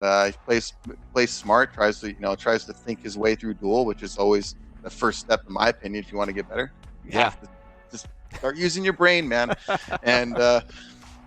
He plays smart, tries to think his way through duel, which is always the first step, in my opinion, if you want to get better. You have to just start using your brain, man. And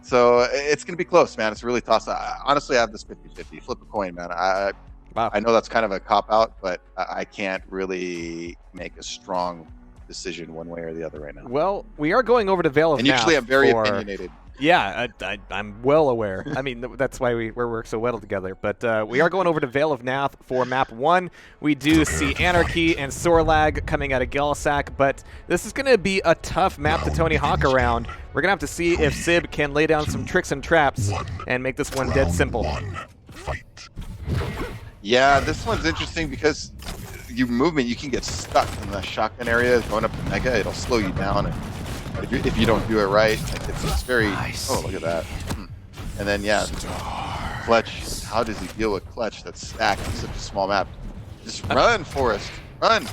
so it's going to be close, man. It's really tough. Honestly, I have this 50-50. Flip a coin, man. Wow. I know that's kind of a cop-out, but I can't really make a strong decision one way or the other right now. Well, we are going over to Veil of And Math usually I'm very opinionated. Yeah, I'm well aware. I mean, that's why we work so well together. But we are going over to Veil of Nath for map 1. We do see Anarchy and Sorlag coming out of gelleshak, but this is going to be a tough map to Tony Hawk around. We're going to have to see if Sib can lay down some tricks and traps and make this one dead simple. Yeah, this one's interesting because your movement, you can get stuck in the shotgun area going up the mega. It'll slow you down. And if you don't do it right, like it's very. Oh, look at that! And then yeah, Clutch. How does he deal with Clutch that's stacked in such a small map? Just run, Forrest, run!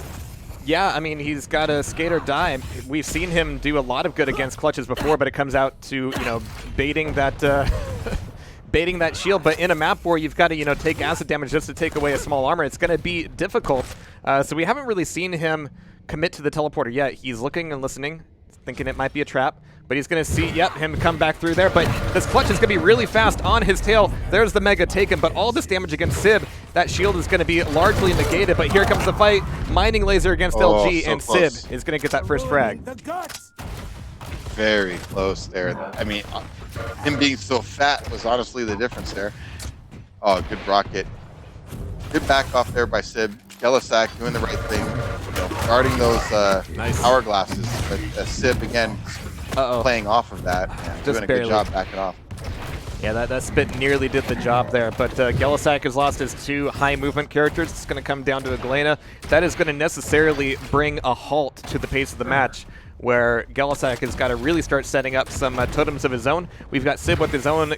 Yeah, I mean, he's got a skate or die. We've seen him do a lot of good against Clutches before, but it comes out to baiting that baiting that shield. But in a map where you've got to take acid damage just to take away a small armor, it's going to be difficult. So we haven't really seen him commit to the teleporter yet. He's looking and listening, thinking it might be a trap, but he's going to see, him come back through there. But this Clutch is going to be really fast on his tail. There's the mega taken, but all this damage against Sib, that shield is going to be largely negated. But here comes the fight. Mining laser against LG, so and close. Sib is going to get that first frag. Very close there. I mean, him being so fat was honestly the difference there. Oh, good rocket. Good back off there by Sib. gelleshak doing the right thing, guarding those Nice. hourglasses. But Sib again playing off of that, and doing a good job backing off. Yeah, that spit nearly did the job there, but gelleshak has lost his 2 high movement characters. It's going to come down to a Galena. That is going to necessarily bring a halt to the pace of the match, where gelleshak has got to really start setting up some totems of his own. We've got Sib with his own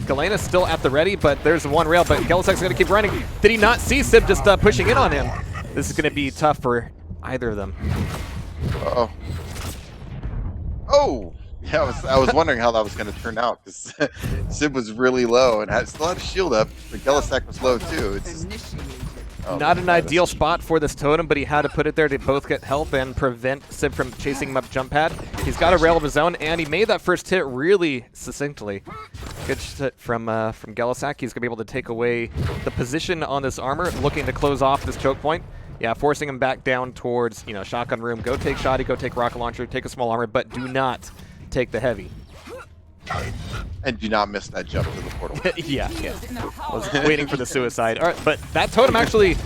Galena still at the ready, but there's one rail, but gelleshak's going to keep running. Did he not see Sib just pushing in on him? This is going to be tough for either of them. Uh-oh. Oh! Yeah, I was wondering how that was going to turn out, because Sib was really low and still had a shield up, but gelleshak was low too. It's just, not an ideal spot for this totem, but he had to put it there to both get help and prevent Sib from chasing him up jump pad. He's got a rail of his own, and he made that first hit really succinctly. Good hit from gelleshak. He's going to be able to take away the position on this armor, looking to close off this choke point. Yeah, forcing him back down towards, shotgun room. Go take shoddy, go take rocket launcher, take a small armor, but do not take the heavy. And do not miss that jump to the portal. yeah. I was waiting for the suicide. All right, but that totem actually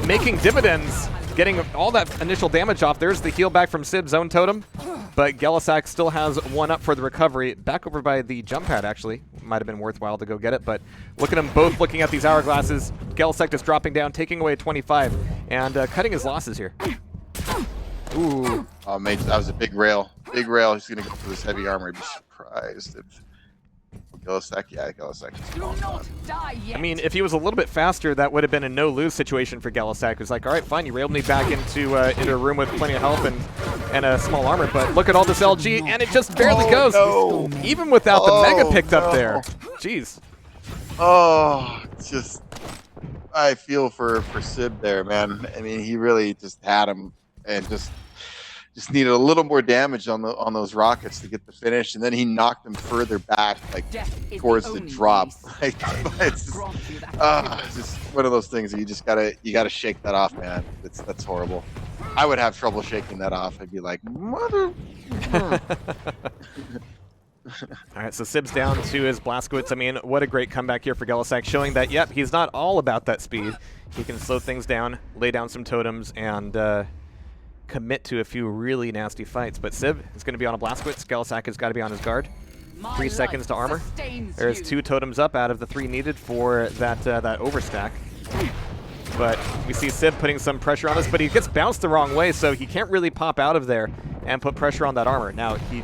making dividends, getting all that initial damage off. There's the heal back from Sib's own totem, but gelleshak still has 1 up for the recovery. Back over by the jump pad, actually. Might have been worthwhile to go get it, but look at them both looking at these hourglasses. gelleshak just dropping down, taking away 25, and cutting his losses here. Ooh. Oh, mate, that was a big rail. Big rail. He's going to go for this heavy armor. I'd be surprised if gelleshak. Yeah, gelleshak. I mean, if he was a little bit faster, that would have been a no-lose situation for gelleshak. It was like, all right, fine, you railed me back into a room with plenty of health and a small armor, but look at all this LG, and it just barely goes. No. Even without the mega picked up there. Jeez. Oh, it's just, I feel for Sib there, man. I mean, he really just had him and just needed a little more damage on those rockets to get the finish, and then he knocked them further back, like towards the drop. Like, it's just one of those things that you gotta shake that off, man. That's horrible. I would have trouble shaking that off. I'd be like, mother. All right, so Sib's down to his Blazkowicz. I mean, what a great comeback here for gelleshak, showing that, yep, he's not all about that speed. He can slow things down, lay down some totems, and commit to a few really nasty fights. But Sib is going to be on a Blazkowicz. gelleshak has got to be on his guard. 3 seconds to armor. There's 2 totems up out of the 3 needed for that overstack. But we see Sib putting some pressure on this, but he gets bounced the wrong way, so he can't really pop out of there and put pressure on that armor. Now, he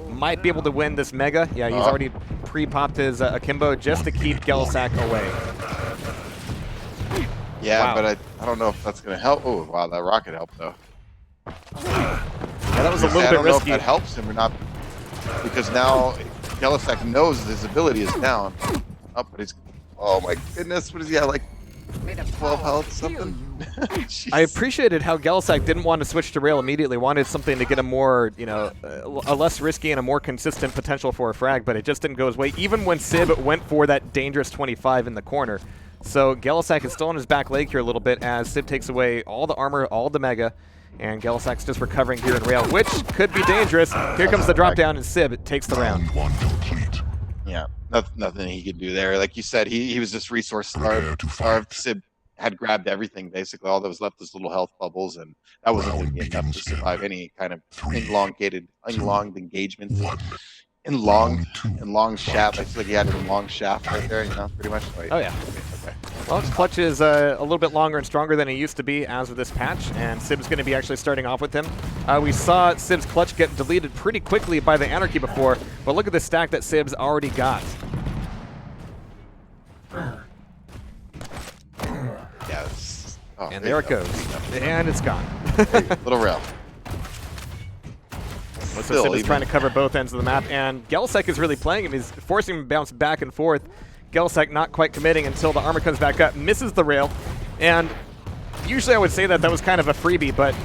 might be able to win this mega. Yeah, he's already pre-popped his akimbo just to keep gelleshak away. Yeah, wow. But I don't know if that's going to help. Oh, wow, that rocket helped, though. Yeah, that was a little bit risky. I don't know if that helps him or not, because now gelleshak knows his ability is down. Oh, but he's... Oh my goodness, what does he have, like 12 health something? I appreciated how gelleshak didn't want to switch to rail immediately, wanted something to get a more, you know, a less risky and a more consistent potential for a frag, but it just didn't go his way, even when Sib went for that dangerous 25 in the corner. So gelleshak is still on his back leg here a little bit as Sib takes away all the armor, all the mega, and gelleshak's just recovering here in rail, which could be dangerous. Here comes the drop down, and Sib takes the round. Yeah, nothing he could do there. Like you said, he was just resource starved. Sib had grabbed everything, basically. All that was left was little health bubbles, and that wasn't going to be enough to survive any kind of prolonged engagement. Long shaft. I feel like he had a long shaft right there, you know, pretty much. Like, oh, yeah. Okay. Well, his clutch is a little bit longer and stronger than he used to be as of this patch, and Sib's going to be actually starting off with him. We saw Sib's clutch get deleted pretty quickly by the Anarchy before, but look at the stack that Sib's already got. Yes. Oh, and there it goes. And it's gone. Little rail. So Sib is trying to cover both ends of the map, and gelleshak is really playing him. He's forcing him to bounce back and forth. gelleshak not quite committing until the armor comes back up, misses the rail, and usually I would say that was kind of a freebie, but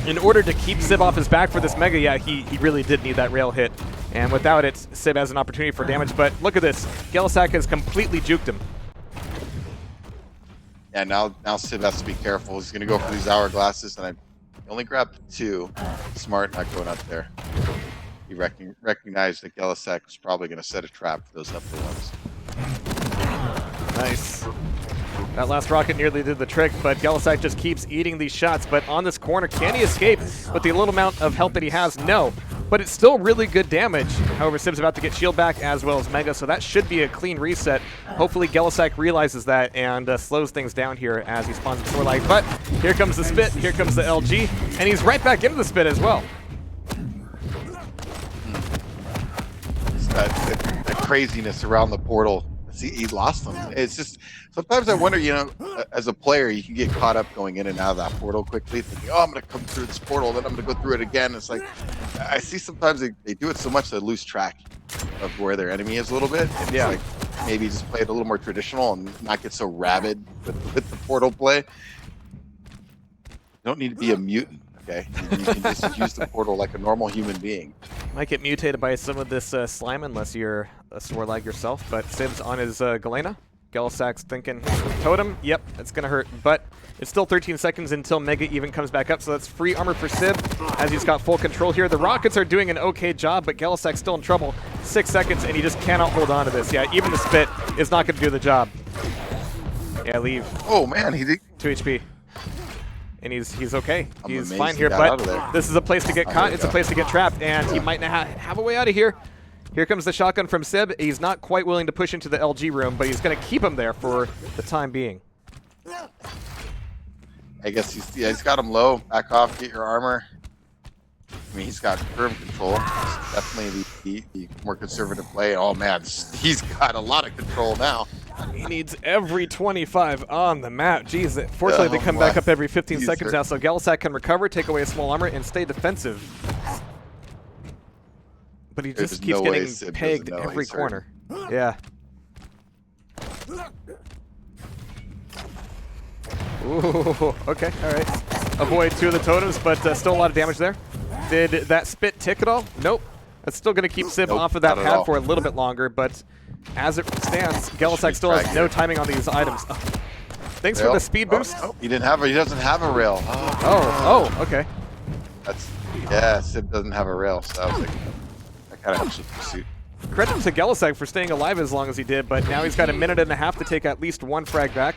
in order to keep Sib off his back for this mega, yeah, he really did need that rail hit. And without it, Sib has an opportunity for damage, but look at this. gelleshak has completely juked him. Yeah, now Sib has to be careful. He's going to go for these hourglasses, and I only grabbed 2. Smart not going up there. He recognized that gelleshak was probably going to set a trap for those upper ones. Nice. That last rocket nearly did the trick, but gelleshak just keeps eating these shots. But on this corner, can he escape with the little amount of health that he has? No. But it's still really good damage. However, Sib's about to get shield back as well as Mega, so that should be a clean reset. Hopefully gelleshak realizes that and slows things down here as he spawns the Swordlight. But here comes the spit, here comes the LG, and he's right back into the spit as well. That craziness around the portal. See, he lost them. It's just, sometimes I wonder, you know, as a player, you can get caught up going in and out of that portal quickly, thinking, oh, I'm going to come through this portal, then I'm going to go through it again. It's like, I see sometimes they do it so much they lose track of where their enemy is a little bit. And yeah. Like, maybe just play it a little more traditional and not get so rabid with the portal play. You don't need to be a mutant, okay? You can just use the portal like a normal human being. Might get mutated by some of this slime unless you're a Swordlag yourself, but Sib's on his Galena. gelleshak's thinking, totem, yep, it's going to hurt, but it's still 13 seconds until Mega even comes back up, so that's free armor for Sib as he's got full control here. The rockets are doing an okay job, but gelleshak's still in trouble. 6 seconds, and he just cannot hold on to this. Yeah, even the spit is not going to do the job. Yeah, leave. Oh, man, he did 2 HP. And he's okay. He's fine he here, but there. this is a place to get caught. It's a place to get trapped, and he might not have a way out of here. Here comes the shotgun from Sib. He's not quite willing to push into the LG room, but he's going to keep him there for the time being. I guess he's got him low. Back off, get your armor. I mean, he's got firm control. It's definitely the more conservative play. Oh, man, he's got a lot of control now. He needs every 25 on the map. Jeez, fortunately, they come back up every 15 seconds now, so gelleshak can recover, take away a small armor, and stay defensive. But he just keeps getting pegged every corner. Yeah. Ooh, okay, all right. Avoid 2 of the totems, but still a lot of damage there. Did that spit tick at all? Nope. That's still going to keep Sib off of that pad for a little bit longer, but as it stands, gelleshak still has no timing on these items. Oh. Thanks for the speed boost. Oh, he doesn't have a rail. Oh, okay. Yeah, Sib doesn't have a rail, so I was like, that kind of helps with pursuit. Credit to gelleshak for staying alive as long as he did, but now he's got a minute and a half to take at least 1 frag back.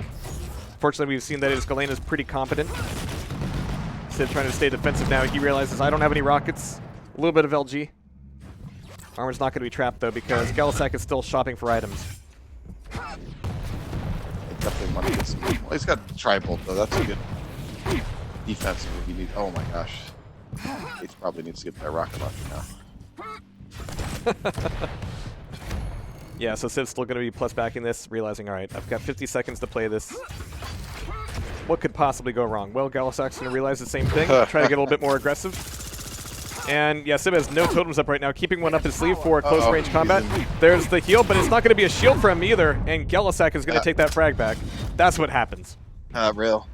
Fortunately, we've seen that his Galena is pretty competent. Sib trying to stay defensive now. He realizes, I don't have any rockets. A little bit of LG. Armor's not going to be trapped, though, because gelleshak is still shopping for items. I definitely want to get some... Well, he's got tri-bolt, though. That's a good defensive if you need... Oh, my gosh. He probably needs to get that rocket launcher now. Yeah, so Sib's still going to be plus backing this, realizing, all right, I've got 50 seconds to play this. What could possibly go wrong? Well, gelleshak's going to realize the same thing, try to get a little bit more aggressive. And yeah, Sib has no totems up right now, keeping one up his sleeve for close range combat. There's the heal, but it's not going to be a shield for him either, and gelleshak is going to take that frag back. That's what happens. Rail.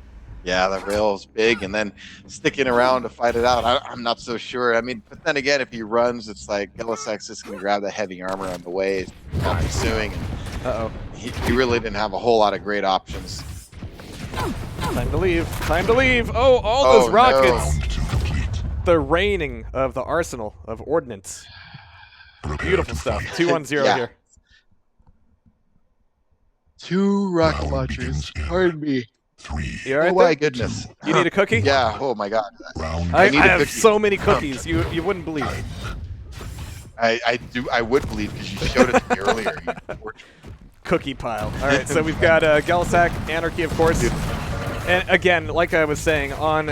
Yeah, that rail is big, and then sticking around to fight it out. I'm not so sure. I mean, but then again, if he runs, it's like gelleshak's just going to grab the heavy armor on the way, not pursuing. Uh-oh. He really didn't have a whole lot of great options. Time to leave. Time to leave. Oh, all those rockets. No. The raining of the arsenal of ordnance. Beautiful stuff. 2-1-0 here. 2 rocket launchers. Pardon me. You all right oh my there? goodness. You need a cookie? Yeah. Oh my God. I have so many cookies. You wouldn't believe. I do. I would believe because you showed it to me earlier. Cookie pile. All right. So we've got gelleshak, Anarchy, of course. And again, like I was saying, on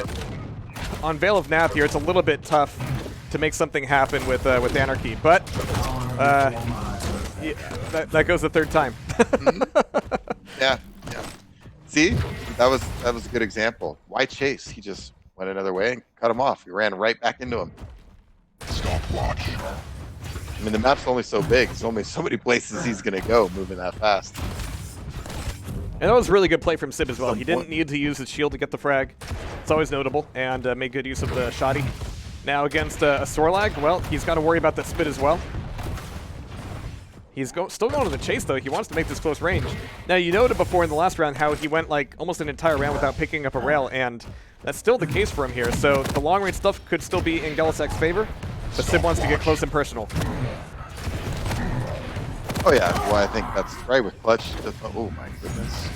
Veil of Nath here, it's a little bit tough to make something happen with Anarchy, but yeah, that goes the third time. Yeah. See, that was a good example. Why chase? He just went another way and cut him off. He ran right back into him. Stopwatch. I mean, the map's only so big. There's only so many places he's gonna go moving that fast. And that was a really good play from Sib as well. He didn't need to use his shield to get the frag. It's always notable, and made good use of the shoddy. Now against a Sorlag, well, he's got to worry about that spit as well. He's still going to the chase, though. He wants to make this close range. Now, you noted before in the last round how he went like almost an entire round without picking up a rail, and that's still the case for him here. So the long-range stuff could still be in gelleshak's favor, but Sib wants to get close and personal. Oh yeah, well I think that's right with Clutch. Oh my goodness.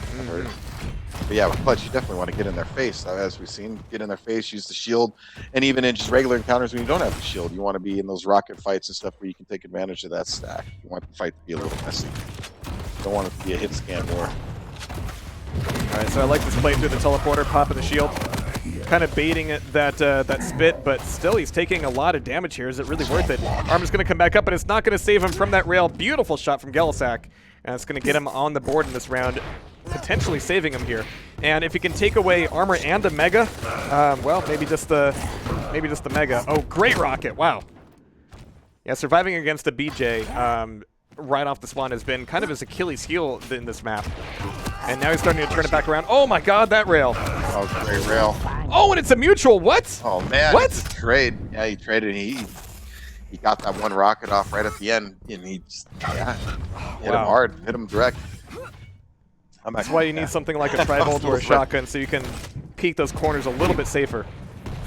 But yeah, with Clutch, you definitely want to get in their face. As we've seen, get in their face, use the shield, and even in just regular encounters when you don't have the shield, you want to be in those rocket fights and stuff where you can take advantage of that stack. You want the fight to be a little messy. You don't want it to be a hit scan war. All right, so I like this play through the teleporter, popping the shield, kind of baiting that spit, but still he's taking a lot of damage here. Is it really worth it? Armor's going to come back up, but it's not going to save him from that rail. Beautiful shot from gelleshak, and it's going to get him on the board in this round, potentially saving him here. And if he can take away armor and the mega, well, maybe just the mega. Oh, great rocket! Wow. Yeah, surviving against a BJ right off the spawn has been kind of his Achilles heel in this map. And now he's starting to turn it back around. Oh my God, that rail! Oh, great rail. Oh, and it's a mutual. What? Oh man, what? It's a trade. Yeah, he traded. He got that one rocket off right at the end, and he just hit him hard, hit him direct. That's why you need something like a tri-bolt or a shotgun so you can peek those corners a little bit safer.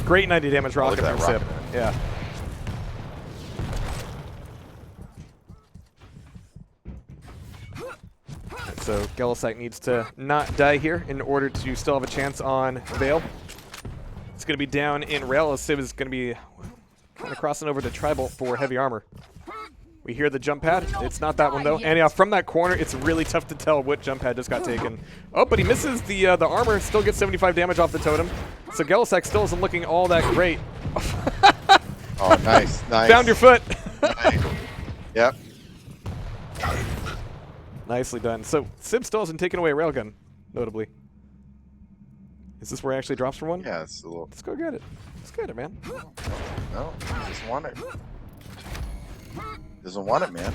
Great 90 damage rocket from Sib. Yeah. So gelleshak needs to not die here in order to still have a chance on Veil. It's going to be down in rail as Sib is going to be kind of crossing over to tri-bolt for heavy armor. We hear the jump pad. It's not that one, though. And yeah, from that corner, it's really tough to tell what jump pad just got taken. Oh, but he misses the armor. Still gets 75 damage off the totem. So gelleshak still isn't looking all that great. Oh, nice, nice. Found your foot. Nice. Yep. Nicely done. So Sib still hasn't taken away a railgun, notably. Is this where he actually drops for one? Yeah, it's a little. Let's go get it. Let's get it, man. No, he doesn't want it. Doesn't want it, man.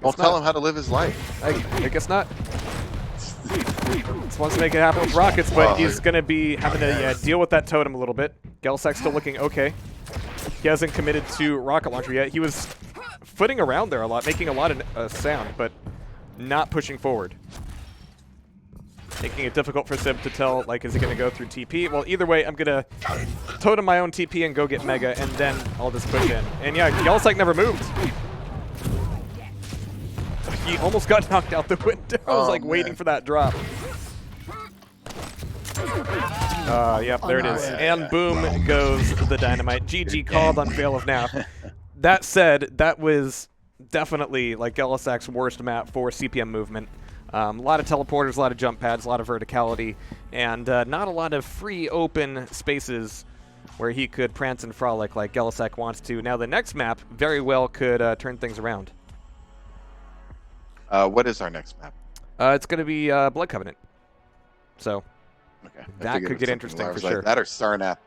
Don't tell him how to live his life. I guess not. Just wants to make it happen with rockets, but he's going to be having to deal with that totem a little bit. gelleshak's still looking okay. He hasn't committed to rocket launcher yet. He was footing around there a lot, making a lot of sound, but not pushing forward. Making it difficult for Sib to tell, like, is he going to go through TP? Well, either way, I'm going to totem my own TP and go get Mega, and then I'll just push in. And yeah, gelleshak never moved. He almost got knocked out the window. I was like waiting for that drop. Yep, there it is. And boom goes the dynamite. GG called on Veil of Nath. That said, that was definitely like gelleshak's worst map for CPM movement. A lot of teleporters, a lot of jump pads, a lot of verticality, and not a lot of free open spaces where he could prance and frolic like gelleshak wants to. Now the next map very well could turn things around. What is our next map? It's going to be Blood Covenant. So okay, that could get interesting for sure. like that or Sarnath.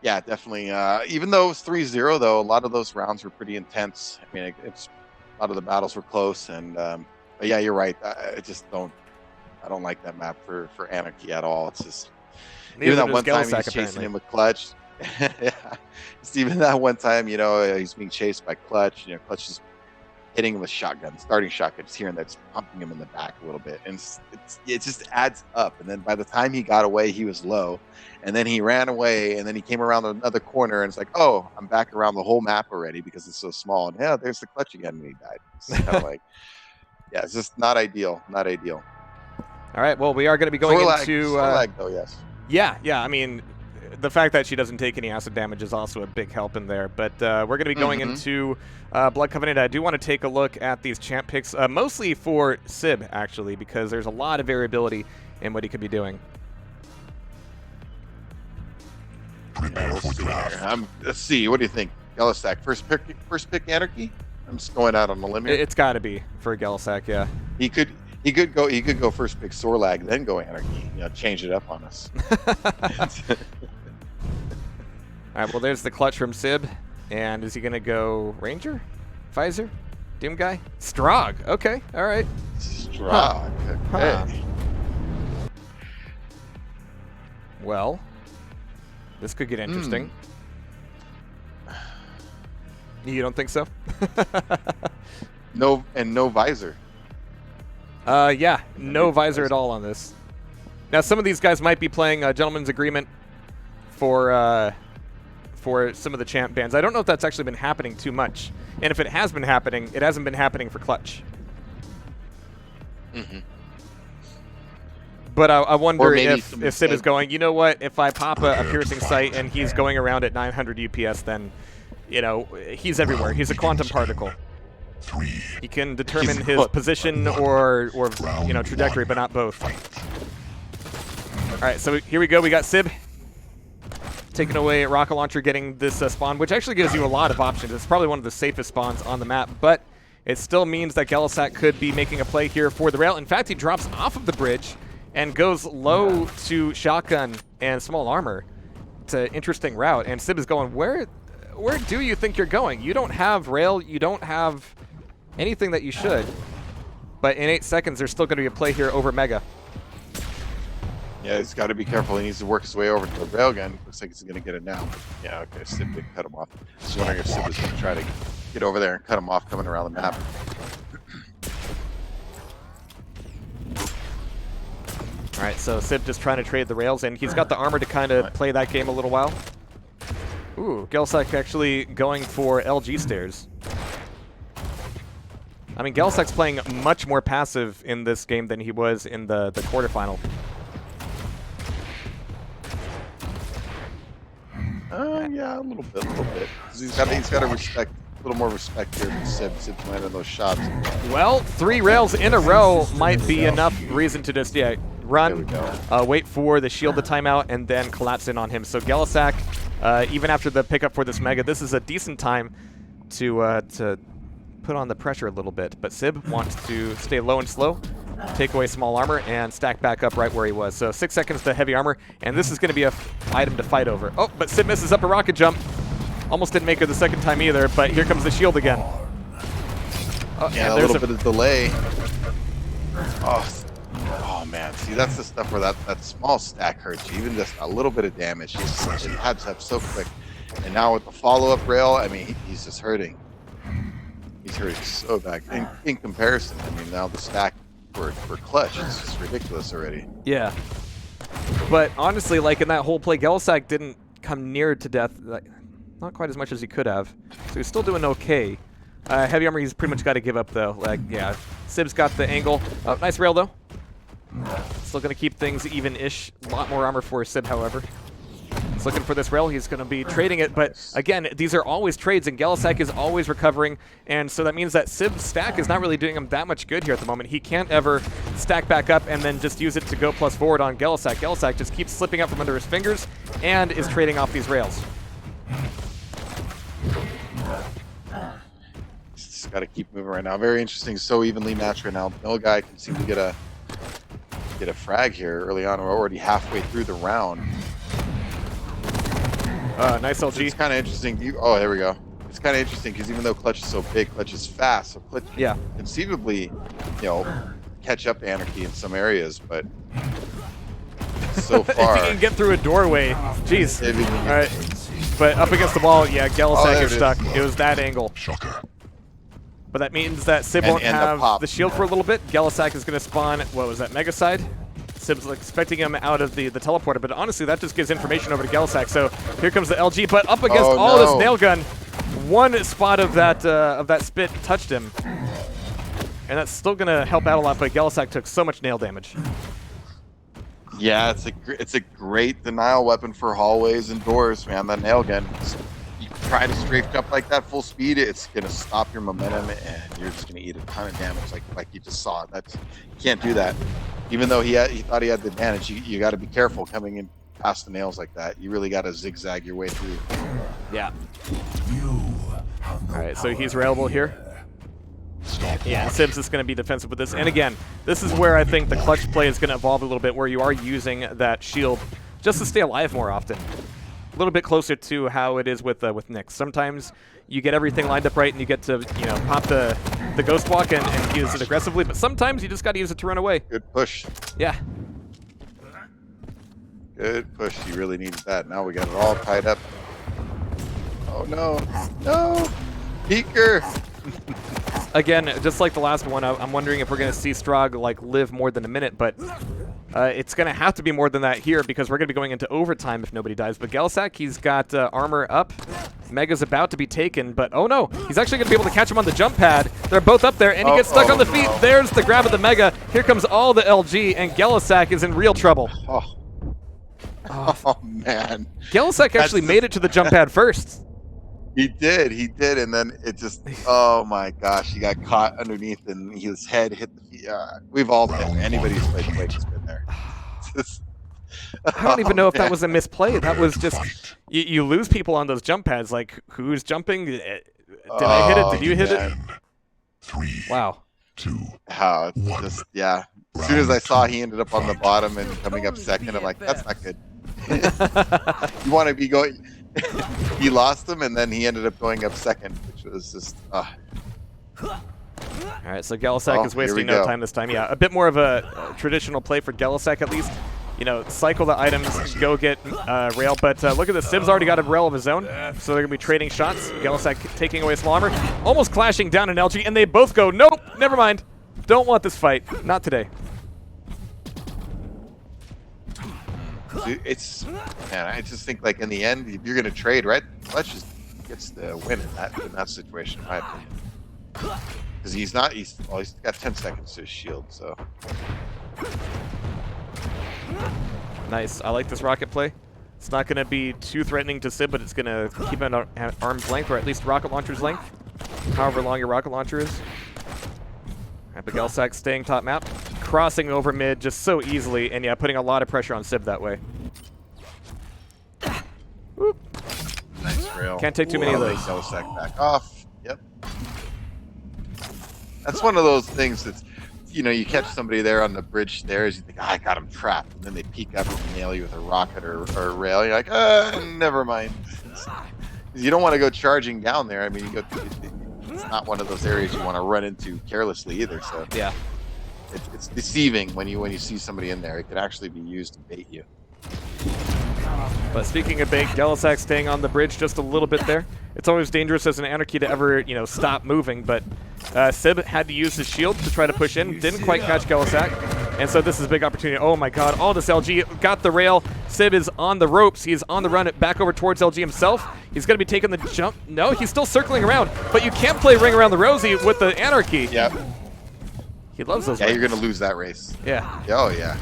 Yeah, definitely. Even though it was 3-0, though, a lot of those rounds were pretty intense. I mean, it's a lot of the battles were close, and but yeah, you're right. I just don't. I don't like that map for Anarchy at all. It's just even Neither that does one time he gelleshak, was chasing apparently. him with Clutch. Yeah, it's even that one time, he's being chased by Clutch. Clutch is hitting him with shotgun, starting shotgun, just hearing that, just pumping him in the back a little bit, and it just adds up. And then by the time he got away, he was low, and then he ran away, and then he came around another corner, and it's like, oh, I'm back around the whole map already because it's so small. And yeah, there's the Clutch again, and he died. It's kind of like, yeah, it's just not ideal, not ideal. All right, well, we are going to be going into... Sorlag, though, yes. Yeah, I mean, the fact that she doesn't take any acid damage is also a big help in there. But we're going to be going into Blood Covenant. I do want to take a look at these champ picks, mostly for Sib, actually, because there's a lot of variability in what he could be doing. Let's see. What do you think? Gelleshak, first pick Anarchy? I'm just going out on the limb here. It's got to be for gelleshak, yeah. He could go first pick Sorlag, then go Anarchy. Change it up on us. All right, well, there's the clutch from Sib. And is he going to go Ranger? Visor? Doom Guy? Strog. Okay, all right. Strog. Huh. Okay. Well, this could get interesting. You don't think so? No visor. Yeah, no visor at all on this. Now, some of these guys might be playing a gentleman's agreement for some of the champ bans. I don't know if that's actually been happening too much. And if it has been happening, it hasn't been happening for Clutch. But I wonder if Sib is going, you know what, if I pop a piercing sight and he's going around at 900 UPS, then, he's everywhere. He's a quantum particle. He can determine his position or trajectory, but not both. All right, so here we go. We got Sib taking away rocket launcher, getting this spawn, which actually gives you a lot of options. It's probably one of the safest spawns on the map, but it still means that gelleshak could be making a play here for the rail. In fact, he drops off of the bridge and goes low to shotgun and small armor. It's an interesting route, and Sib is going, where do you think you're going? You don't have rail, you don't have anything that you should. But in 8 seconds, there's still going to be a play here over Mega. Yeah, he's got to be careful. He needs to work his way over to the railgun. Looks like he's going to get it now. Yeah, okay, Sib did cut him off. Just wondering if Sib was going to try to get over there and cut him off coming around the map. All right, so Sib just trying to trade the rails, and he's got the armor to kind of play that game a little while. Ooh, gelleshak actually going for LG stairs. I mean, gelleshak's playing much more passive in this game than he was in the quarterfinal. Yeah, a little bit. He's got to respect a little more respect here for Sib. Sib's landing those shots. Well, 3 rails in a row might be enough reason to just run, wait for the shield to time out, and then collapse in on him. So gelleshak, even after the pickup for this Mega, this is a decent time to put on the pressure a little bit. But Sib wants to stay low and slow, take away small armor, and stack back up right where he was. So 6 seconds to heavy armor, and this is going to be a item to fight over. Oh, but Sib misses up a rocket jump. Almost didn't make it the second time either, but here comes the shield again. Oh, yeah, a little bit of delay. Oh man, see, that's the stuff where that small stack hurts you. Even just a little bit of damage, it adds up so quick. And now with the follow-up rail, I mean, he's just hurting. He's hurting so bad. In comparison, I mean, now the stack for Clutch is just ridiculous already. Yeah. But honestly, like in that whole play, gelleshak didn't come near to death. Not quite as much as he could have. So he's still doing okay. Heavy armor, he's pretty much got to give up, though. Like, yeah, Sib's got the angle. Oh, nice rail, though. Still going to keep things even-ish. A lot more armor for Sib, however. He's looking for this rail. He's going to be trading it. But, again, these are always trades, and gelleshak is always recovering. And so that means that Sib's stack is not really doing him that much good here at the moment. He can't ever stack back up and then just use it to go plus forward on gelleshak. Gelleshak just keeps slipping out from under his fingers and is trading off these rails. Just got to keep moving right now. Very interesting. So evenly matched right now. No guy can seem to get a frag here early on. We're already halfway through the round. Nice LG. It's kind of interesting. Oh, there we go. It's kind of interesting because even though Clutch is so big, Clutch is fast. So Clutch Yeah. can conceivably, catch up to Anarchy in some areas, but so far. If he can get through a doorway, jeez. If he can All right. But up against the wall, yeah, Gelleshak there is it stuck. is. It was that angle. Shocker. But that means that Sib And- won't and the have pop. the shield for a little bit. Gelleshak is going to spawn, what was that, Mega Side? Sib's expecting him out of the teleporter, but honestly, that just gives information over to Gelleshak. So here comes the LG, but up against Oh, all no. this nail gun, one spot of that spit touched him. And that's still going to help out a lot, but Gelleshak took so much nail damage. Yeah, it's a great denial weapon for hallways and doors, man. That nail gun. You try to strafe jump like that full speed, it's gonna stop your momentum, and you're just gonna eat a ton of damage, like you just saw. You can't do that. Even though he thought he had the advantage, you got to be careful coming in past the nails like that. You really got to zigzag your way through. Yeah. All right, so he's railable here. Stop Yeah, watch. Sibs is going to be defensive with this. And again, this is where I think the clutch play is going to evolve a little bit, where you are using that shield just to stay alive more often. A little bit closer to how it is with Nyx. Sometimes you get everything lined up right and you get to pop the ghost walk and use it aggressively, but sometimes you just got to use it to run away. Good push. Yeah. Good push. You really needed that. Now we got it all tied up. Oh no. No. Peeker. Again, just like the last one, I'm wondering if we're going to see Strog live more than a minute, but it's going to have to be more than that here because we're going to be going into overtime if nobody dies. But Gelleshak, he's got armor up. Mega's about to be taken, but oh no, he's actually going to be able to catch him on the jump pad. They're both up there, and he gets stuck on the feet. No. There's the grab of the Mega. Here comes all the LG, and Gelleshak is in real trouble. Oh. Oh man. Gelleshak actually made it to the jump pad first. He did, and then it just, oh my gosh, he got caught underneath and his head hit the, we've all been, anybody who's played Quake has been there. I don't even know if that man. was a misplay. That was just, you lose people on those jump pads. Like, who's jumping? Did I hit it? Did you hit it? 3, Wow. 2. How it's just, yeah. As soon as I saw he ended up on the bottom and coming up second, I'm like, that's not good. You want to be going, he lost him and then he ended up going up second, which was just, All right, so Gelleshak is here we wasting no go. time this time. Yeah, a bit more of a traditional play for Gelleshak at least. Cycle the items, go get rail. But look at this. Sib's already got a rail of his own, so they're going to be trading shots. Gelleshak taking away a small armor, almost clashing down an LG, and they both go, nope, never mind. Don't want this fight. Not today. it's, man, I just think like in the end, if you're going to trade, right, Clutch just gets the win in that situation, in my opinion. Because he's got 10 seconds to his shield, so. Nice. I like this rocket play. It's not going to be too threatening to Sib, but it's going to keep him at arm's length, or at least rocket launcher's length, however long your rocket launcher is. All right, but Gelleshak staying top map, crossing over mid just so easily, and yeah, putting a lot of pressure on Sib that way. Whoop. Nice rail. Can't take too many of those. Gelleshak back off. Yep. That's one of those things that's, you catch somebody there on the bridge stairs, you think, I got him trapped, and then they peek up and nail you with a rocket or a rail. You're like, never mind. You don't want to go charging down there. I mean, it's not one of those areas you want to run into carelessly either. So Yeah. it's deceiving when you see somebody in there. It could actually be used to bait you. But speaking of bait, Gelleshak staying on the bridge just a little bit there. It's always dangerous as an Anarchy to ever, stop moving, but Sib had to use his shield to try to push in. Didn't quite catch Gelleshak, and so this is a big opportunity. Oh my god, all this LG got the rail. Sib is on the ropes. He's on the run back over towards LG himself. He's going to be taking the jump. No, he's still circling around, but you can't play Ring Around the Rosie with the Anarchy. Yeah. He loves those Yeah, rings. you're going to lose that race. Yeah. Oh, yeah.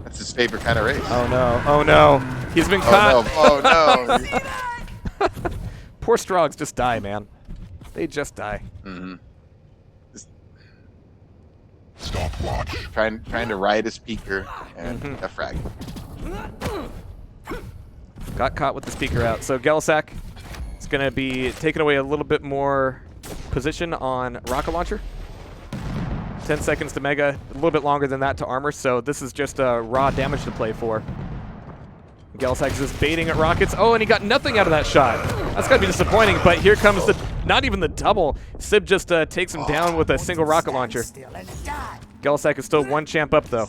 That's his favorite kind of race. Oh no, oh no. He's been caught. Oh, no. Poor Strogs just die, man. They just die. Mm-hmm. Stop watch. Trying to ride his peeker and a frag. Got caught with the speaker out. So Gelleshak is going to be taking away a little bit more position on rocket launcher. 10 seconds to Mega, a little bit longer than that to armor, so this is just raw damage to play for. Gelleshak is just baiting at rockets. Oh, and he got nothing out of that shot. That's got to be disappointing, but here comes the, not even the double. Sib just takes him down with a single rocket launcher. Gelleshak is still one champ up, though.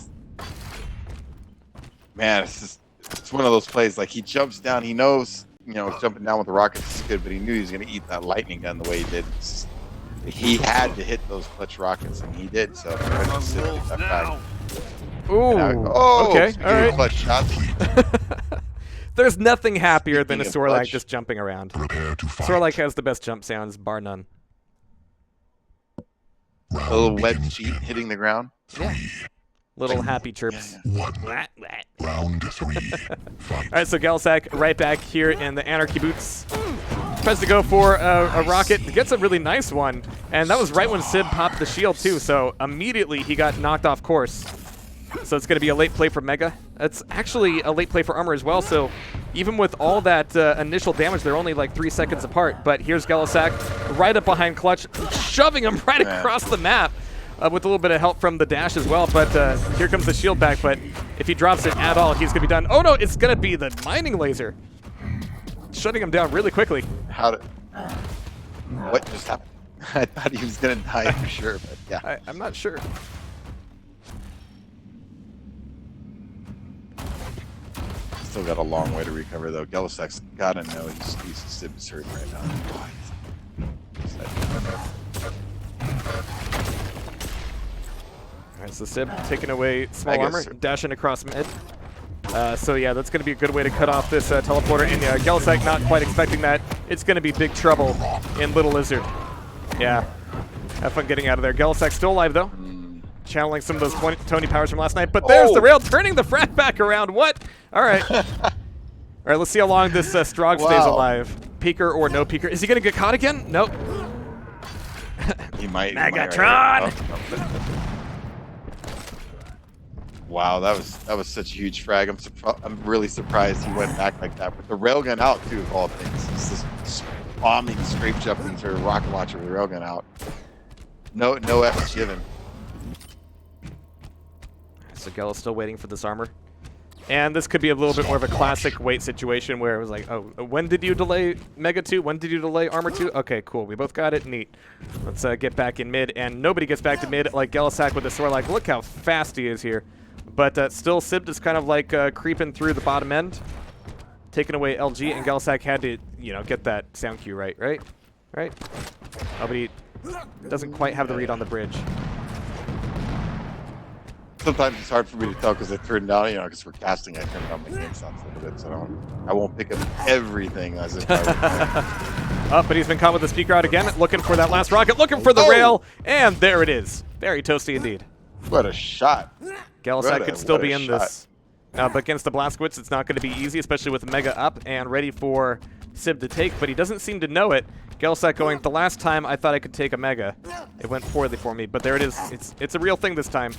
Man, it's one of those plays. Like, he jumps down. He knows, you know, jumping down with the rockets is good, but he knew he was going to eat that lightning gun the way he did. He had to hit those clutch rockets, and he did. So, Sib gets that back. Ooh, Oh, okay, all right. Clutch shots. There's nothing happier than a Speaking of Sorlak clutch. just jumping around. Prepare to fight. Sorlak has the best jump sounds, bar none. A little web feet hitting the ground. Yeah. Little happy chirps. One. Wah, wah. Round 3. Fight. All right, so Gelleshak right back here in the Anarchy boots. Tries to go for a rocket. Gets a really nice one. And that was right when Sib popped the shield, too. So immediately he got knocked off course. So it's going to be a late play for Mega. It's actually a late play for Armor as well. So even with all that initial damage, they're only like 3 seconds apart. But here's Gelleshak right up behind Clutch, shoving him right across the map. With a little bit of help from the dash as well, but here comes the shield back, but if he drops it at all, he's going to be done. Oh no, it's going to be the mining laser. Shutting him down really quickly. What just happened? I thought he was going to die for sure, but yeah. I'm not sure. Still got a long way to recover, though. Gelleshak's got to know he's Sib's hurting right now. All right, so Sib taking away small Mega, armor, sir. dashing across mid. So yeah, that's going to be a good way to cut off this teleporter. And Gelleshak not quite expecting that. It's going to be big trouble in Little Lizard. Yeah, have fun getting out of there. Gelleshak still alive, though. Channeling some of those Tony powers from last night. But there's the rail, turning the frag back around. What? All right. All right, let's see how long this Strog stays alive. Peeker or no peeker. Is he going to get caught again? Nope. He might. Megatron! Wow, that was such a huge frag. I'm really surprised he went back like that with the railgun out too. Of all things, he's just bombing, scrape jumping to a rocket launcher with the railgun out. No F's given. So Gell's still waiting for this armor. And this could be a little bit more of a classic wait situation where it was like, oh, when did you delay Mega 2? When did you delay Armor 2? Okay, cool. We both got it. Neat. Let's get back in mid. And nobody gets back to mid like Gelleshak with the sword. Like, look how fast he is here. But still, Sib is kind of like creeping through the bottom end, taking away LG, and Gelleshak had to, you know, get that sound cue right? Oh, but he doesn't quite have the read on the bridge. Sometimes it's hard for me to tell because I turn down, you know, because we're casting. I turn down my game sounds a little bit, so I won't pick up everything as if I were. Oh, but he's been caught with the speaker out again, looking for that last rocket, looking for the rail, and there it is. Very toasty indeed. What a shot! Gelleshak could still what a be in shot. this. But against the Blazkowicz, it's not going to be easy, especially with Mega up and ready for Sib to take, but he doesn't seem to know it. Gelleshak going, the last time I thought I could take a Mega. It went poorly for me, but there it is. It's a real thing this time.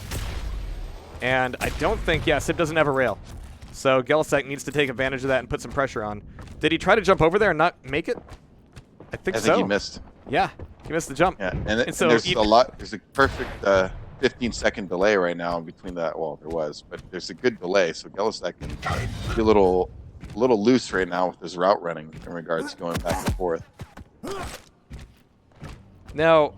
And I don't think, yeah, Sib doesn't have a rail. So Gelleshak needs to take advantage of that and put some pressure on. Did he try to jump over there and not make it? I think he missed. Yeah, he missed the jump. Yeah, and so there's there's a perfect 15-second delay right now between that. Well, there was, but there's a good delay, so Gelleshak can be a little loose right now with his route running in regards to going back and forth. Now,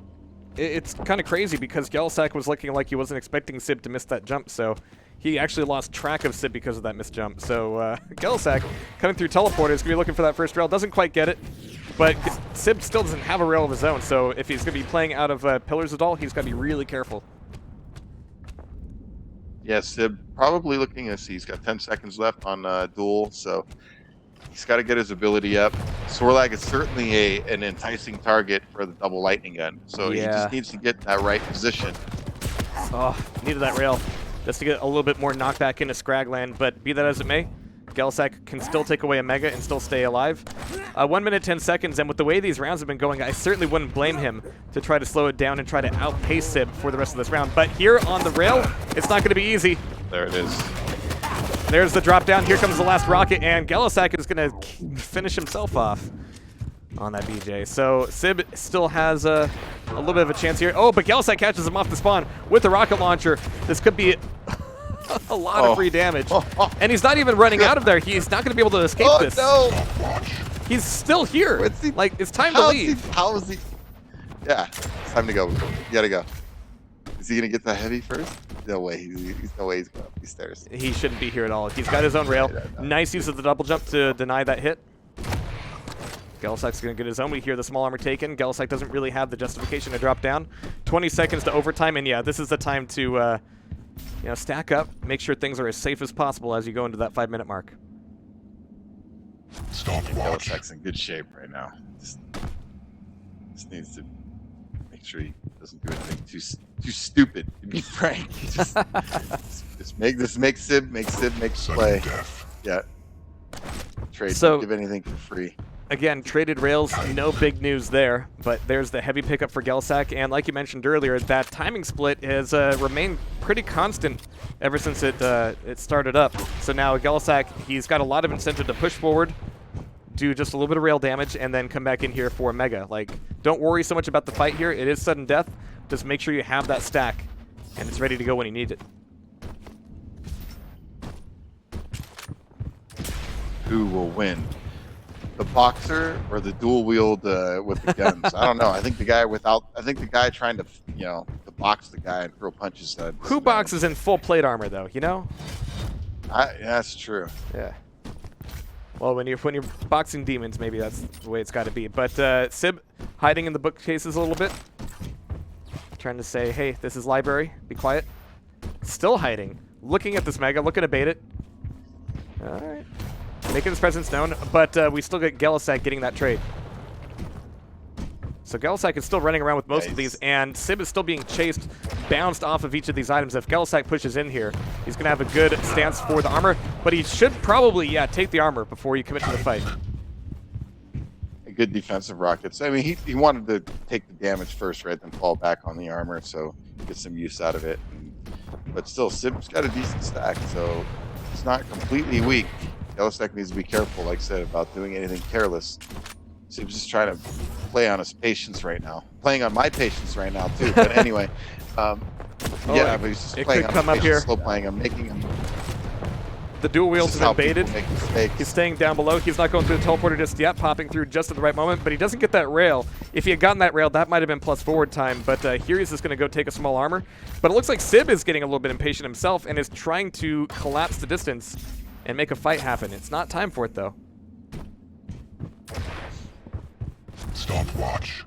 it's kind of crazy because Gelleshak was looking like he wasn't expecting Sib to miss that jump, so he actually lost track of Sib because of that missed jump. So Gelleshak coming through teleporter is going to be looking for that first rail. Doesn't quite get it, but Sib still doesn't have a rail of his own, so if he's going to be playing out of pillars at all, he's got to be really careful. Yeah, Sib probably looking to see. He's got 10 seconds left on duel, so he's got to get his ability up. Sorlak is certainly an enticing target for the double lightning gun, so he just needs to get that right position. Oh, needed that rail just to get a little bit more knockback into Scragland, but be that as it may, Gelleshak can still take away a Mega and still stay alive. 1 minute, 10 seconds, and with the way these rounds have been going, I certainly wouldn't blame him to try to slow it down and try to outpace Sib for the rest of this round. But here on the rail, it's not going to be easy. There it is. There's the drop down. Here comes the last rocket, and Gelleshak is going to finish himself off on that BJ. So Sib still has a little bit of a chance here. Oh, but Gelleshak catches him off the spawn with the rocket launcher. This could be A lot of free damage. And he's not even running out of there. He's not going to be able to escape this. No. He's still here. What's he- Like, it's time to leave. How is he? Yeah, it's time to go. You gotta go. Is he gonna get that heavy first? No way. He's no way he's going up these stairs. He shouldn't be here at all. He's got his own rail. Nice use of the double jump to deny that hit. gelleshak's going to get his own. We hear the small armor taken. gelleshak doesn't really have the justification to drop down. 20 seconds to overtime, and yeah, this is the time to you know, stack up, make sure things are as safe as possible as you go into that 5-minute mark. Stopwatch. gelleshak's in good shape right now. Just needs to make sure he doesn't do anything too stupid. To be frank, just make Sib make play. Yeah. Trade. So- Don't give anything for free. Again, traded rails, no big news there, but there's the heavy pickup for gelleshak, and like you mentioned earlier, that timing split has remained pretty constant ever since it started up. So now gelleshak, he's got a lot of incentive to push forward, do just a little bit of rail damage, and then come back in here for Mega. Like, don't worry so much about the fight here. It is sudden death. Just make sure you have that stack, and it's ready to go when you need it. Who will win? The boxer or the dual wield with the guns? I don't know. I think the guy trying to, you know, to box the guy and throw punches. Who boxes in full plate armor though? You know? Yeah, that's true. Yeah. Well, when you're boxing demons, maybe that's the way it's got to be. But Sib hiding in the bookcases a little bit, trying to say, "Hey, this is library. Be quiet." Still hiding, looking at this Mega, looking to bait it. All right. Making his presence known, but we still get gelleshak getting that trade. So gelleshak is still running around with most of these, and Sib is still being chased, bounced off of each of these items. If gelleshak pushes in here, he's going to have a good stance for the armor, but he should probably, yeah, take the armor before you commit to the fight. A good defensive rockets. I mean, he wanted to take the damage first, right, then fall back on the armor, so get some use out of it. But still, Sib's got a decent stack, so it's not completely weak. gelleshak needs to be careful, like I said, about doing anything careless. Sib's just trying to play on his patience right now. Playing on my patience right now, too. But anyway, yeah, but he's just playing on his patience, slow playing him, making him... The dual wields have been baited. Make mistakes. He's staying down below. He's not going through the teleporter just yet, popping through just at the right moment, but he doesn't get that rail. If he had gotten that rail, that might have been plus forward time, but here he's just going to go take a small armor. But it looks like Sib is getting a little bit impatient himself and is trying to collapse the distance and make a fight happen. It's not time for it, though. Stopwatch.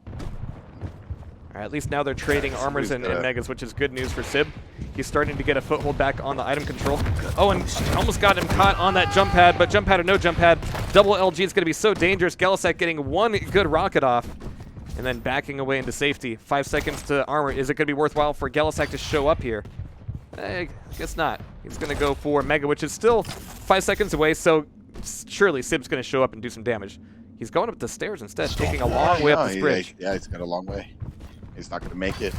All right, at least now they're trading armors and megas, which is good news for Sib. He's starting to get a foothold back on the item control. Oh, and almost got him caught on that jump pad, but jump pad or no jump pad, double LG is going to be so dangerous. gelleshak getting one good rocket off and then backing away into safety. 5 seconds to armor. Is it going to be worthwhile for gelleshak to show up here? I guess not. He's going to go for Mega, which is still 5 seconds away, so surely Sib's going to show up and do some damage. He's going up the stairs instead, taking a long way up this bridge. Yeah, he's got a long way. He's not going to make it.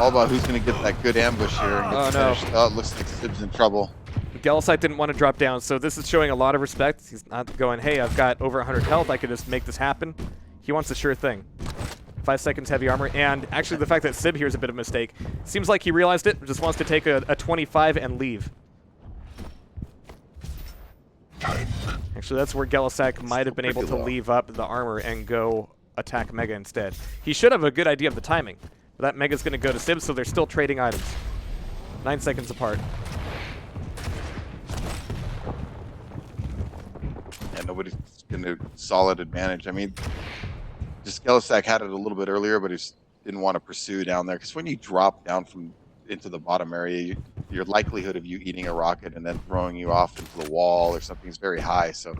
All about who's going to get that good ambush here. Oh, no. Oh, it looks like Sib's in trouble. gelleshak didn't want to drop down, so this is showing a lot of respect. He's not going, hey, I've got over 100 health. I could just make this happen. He wants a sure thing. 5 seconds heavy armor, and actually the fact that Sib here is a bit of a mistake. Seems like he realized it, just wants to take a 25 and leave. Actually, that's where gelleshak might have been able to leave up the armor and go attack Mega instead. He should have a good idea of the timing. But that Mega's going to go to Sib, so they're still trading items. 9 seconds apart. Yeah, nobody's going to solid advantage. I mean, just gelleshak had it a little bit earlier, but he just didn't want to pursue down there. Because when you drop down from into the bottom area, your likelihood of you eating a rocket and then throwing you off into the wall or something is very high. So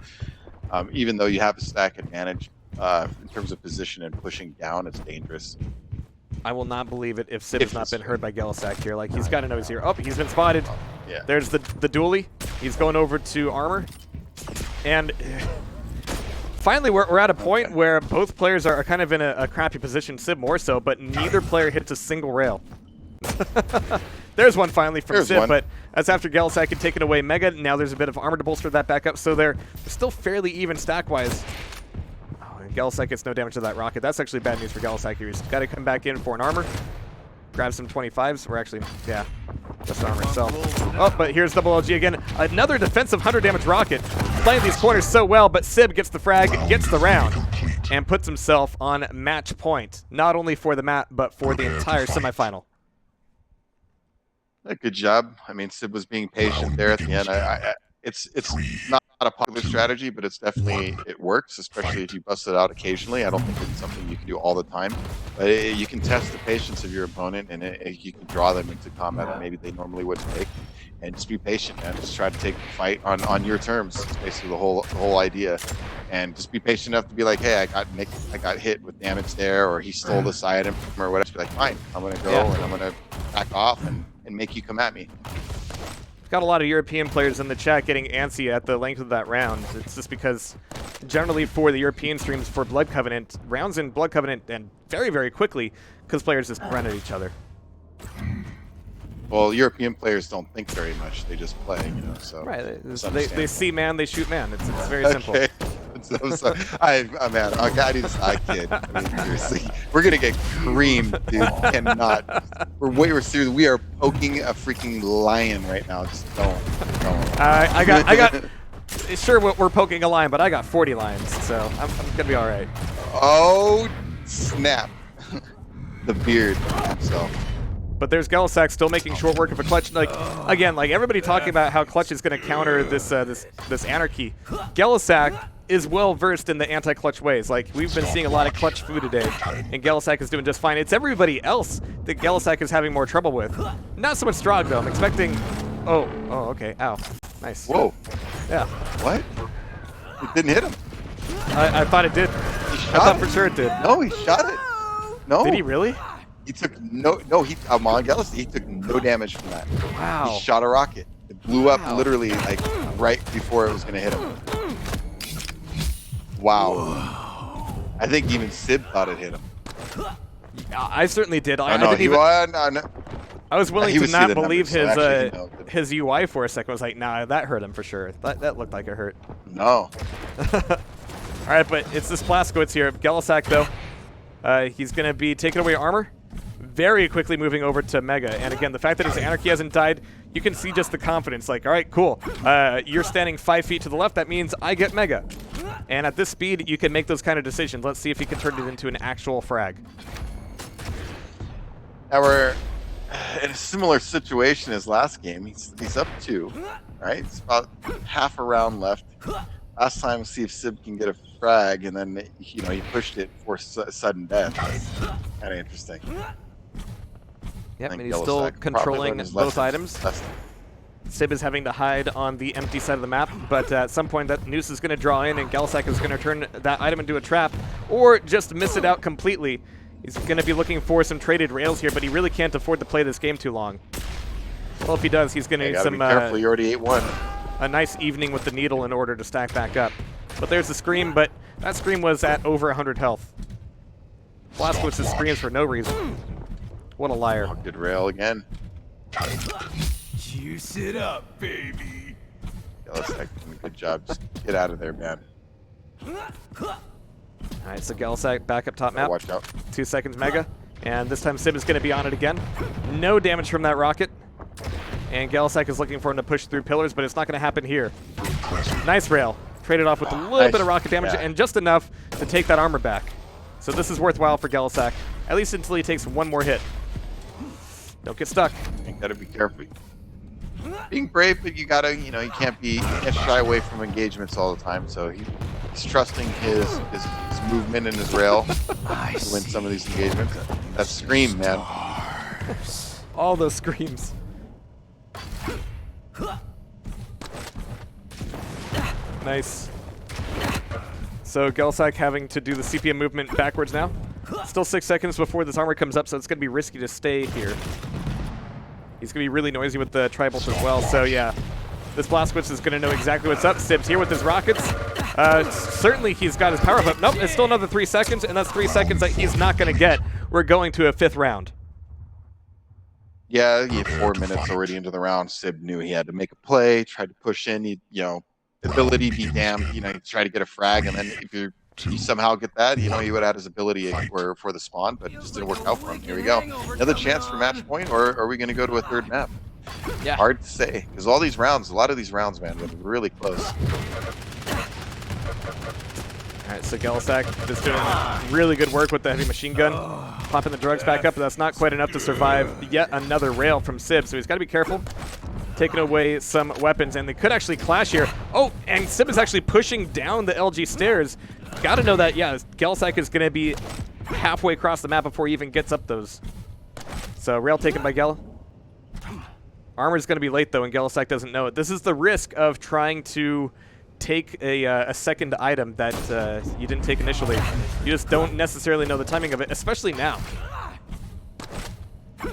even though you have a stack advantage in terms of position and pushing down, it's dangerous. I will not believe it if Sib has not been heard by gelleshak here. Like, he's got to know he's here. Oh, he's been spotted. Yeah. There's the dually. He's going over to armor. And finally, we're at a point where both players are kind of in a crappy position, Sib more so, but neither player hits a single rail. There's one finally from Sib, but that's after gelleshak had taken away Mega. Now there's a bit of armor to bolster that back up, so they're still fairly even stack-wise. Oh, and gelleshak gets no damage to that rocket. That's actually bad news for gelleshak here. He's got to come back in for an armor. grab some 25s. Or actually, yeah, just armor itself. Oh, but here's double LG again. Another defensive 100 damage rocket. Playing these corners so well, but Sib gets the frag, gets the round, and puts himself on match point. Not only for the map, but for the entire semifinal. Good job. I mean, Sib was being patient there at the end. It's not a popular strategy, but it's definitely, it works, especially if you bust it out occasionally. I don't think it's something you can do all the time, but you can test the patience of your opponent, and you can draw them into combat that maybe they normally wouldn't take. And just be patient, man. Just try to take the fight on your terms. It's basically the whole idea. And just be patient enough to be like, hey, I got hit with damage there, or he stole this item or whatever. Just be like, fine, I'm gonna go and I'm gonna back off and make you come at me. Got a lot of European players in the chat getting antsy at the length of that round. It's just because generally for the European streams for Blood Covenant, rounds in Blood Covenant end very, very quickly because players just run at each other. Well, European players don't think very much; they just play, you know. So right, they see man, they shoot man. It's very simple. Okay. Man, I need to side kid. I mean, seriously, we're gonna get creamed, dude. Cannot. We're serious. We are poking a freaking lion right now. Just don't. I got. Sure, we're poking a lion, but I got 40 lions, so I'm gonna be all right. Oh, snap! The beard himself. But there's gelleshak still making short work of a clutch. Like again, like everybody talking about how clutch is going to counter this this anarchy. gelleshak is well versed in the anti-clutch ways. Like we've been seeing a lot of clutch food today, and gelleshak is doing just fine. It's everybody else that gelleshak is having more trouble with. Not so much Strog though. I'm expecting. Oh, okay. Ow, nice. Whoa. Yeah. What? It didn't hit him. I thought it did. I thought for sure it did. No, he shot it. No. Did he really? He took I'm on Gallus. He took no damage from that. Wow. He shot a rocket. It blew up literally like right before it was gonna hit him. Wow. I think even Sib thought it hit him. I certainly did. I was willing to not believe his UI for a second. I was like, nah, that hurt him for sure. That looked like it hurt. No. All right, but it's this Blaskowitz here. gelleshak though, he's gonna be taking away armor. Very quickly moving over to Mega. And again, the fact that his Anarchy hasn't died, you can see just the confidence. Like, all right, cool. You're standing 5 feet to the left. That means I get Mega. And at this speed, you can make those kind of decisions. Let's see if he can turn it into an actual frag. Now we're in a similar situation as last game. He's up 2, right? It's about half a round left. Last time, see if Sib can get a frag, and then he pushed it for sudden death. Kind of interesting. Yep, and he's still controlling both items. Sib is having to hide on the empty side of the map, but at some point that noose is going to draw in, and gelleshak is going to turn that item into a trap, or just miss it out completely. He's going to be looking for some traded rails here, but he really can't afford to play this game too long. Well, if he does, he's going to need some... Be careful, you already ate one. A nice evening with the needle in order to stack back up. But there's the scream, but that scream was at over 100 health. Blaskowitz screams for no reason. What a liar. Oh, good rail again. Juice it up, baby. gelleshak doing a good job. Just get out of there, man. Alright, so gelleshak back up top map. Watch out. 2 seconds Mega. And this time Sib is going to be on it again. No damage from that rocket. And gelleshak is looking for him to push through pillars, but it's not going to happen here. Nice rail. Traded off with a little bit of rocket damage and just enough to take that armor back. So this is worthwhile for gelleshak, at least until he takes one more hit. Don't get stuck. You gotta be careful. Being brave, but you gotta, you can't shy away from engagements all the time. So he's trusting his movement and his rail to win some of these engagements. That scream, man. All those screams. Nice. So gelleshak having to do the CPM movement backwards now. Still 6 seconds before this armor comes up, so it's going to be risky to stay here. He's going to be really noisy with the tri-bolt as well, so yeah. This Blaskowitz is going to know exactly what's up. Sib's here with his rockets. Certainly he's got his power up. Nope, it's still another 3 seconds, and that's 3 seconds that he's not going to get. We're going to a 5th round. Yeah, he had 4 minutes already into the round. Sib knew he had to make a play, tried to push in. Ability be damned. You try to get a frag, and then if you're he somehow get that, you know, he would have had his ability for the spawn, but it just didn't work out for him. Here we go. Another chance for match point, or are we going to go to a third map? Yeah. Hard to say, because all these rounds, a lot of these rounds, man, were really close. All right, so gelleshak just doing really good work with the heavy machine gun. Popping the drugs back up, but that's not quite enough to survive yet another rail from Sib, so he's got to be careful. Taking away some weapons, and they could actually clash here. Oh, and Sib is actually pushing down the LG stairs. Got to know that, yeah, gelleshak is going to be halfway across the map before he even gets up those. So rail taken by Gell. Armor's going to be late, though, and gelleshak doesn't know it. This is the risk of trying to take a second item that you didn't take initially. You just don't necessarily know the timing of it, especially now.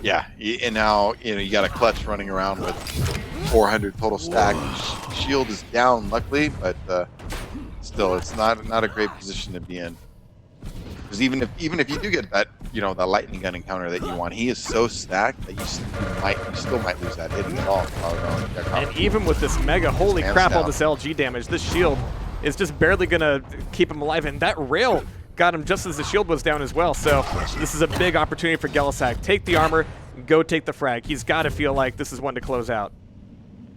Yeah, and now, you know, you got a clutch running around with 400 total stack. Shield is down, luckily, but still, it's not a great position to be in. Because even if you do get that, you know, that lightning gun encounter that you want, he is so stacked that you still might lose that hit at all. And even with this mega, holy crap, all this LG damage, this shield is just barely gonna keep him alive, and that rail got him just as the shield was down as well. So this is a big opportunity for gelleshak. Take the armor, go take the frag. He's got to feel like this is one to close out,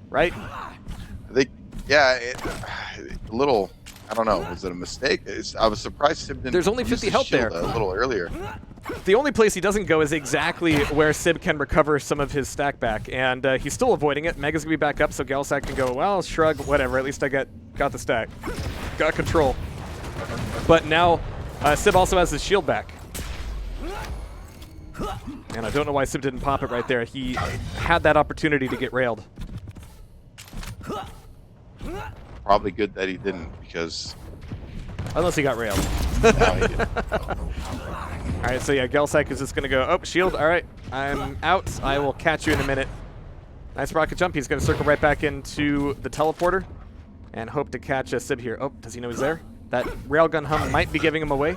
right? I think, yeah, a little. I don't know. Was it a mistake? I was surprised Sib didn't. There's only 50 health there. A little earlier. The only place he doesn't go is exactly where Sib can recover some of his stack back, and he's still avoiding it. Mega's gonna be back up, so gelleshak can go, well, shrug, whatever. At least I got the stack, got control. But now Sib also has his shield back, and I don't know why Sib didn't pop it right there. He had that opportunity to get railed. Probably good that he didn't, because unless he got railed. no, he didn't. All right, so yeah, gelleshak is just gonna go, oh, shield, all right, I'm out. I will catch you in a minute. Nice rocket jump. He's gonna circle right back into the teleporter and hope to catch a Sib here. Oh, does he know he's there? That railgun hum might be giving him away.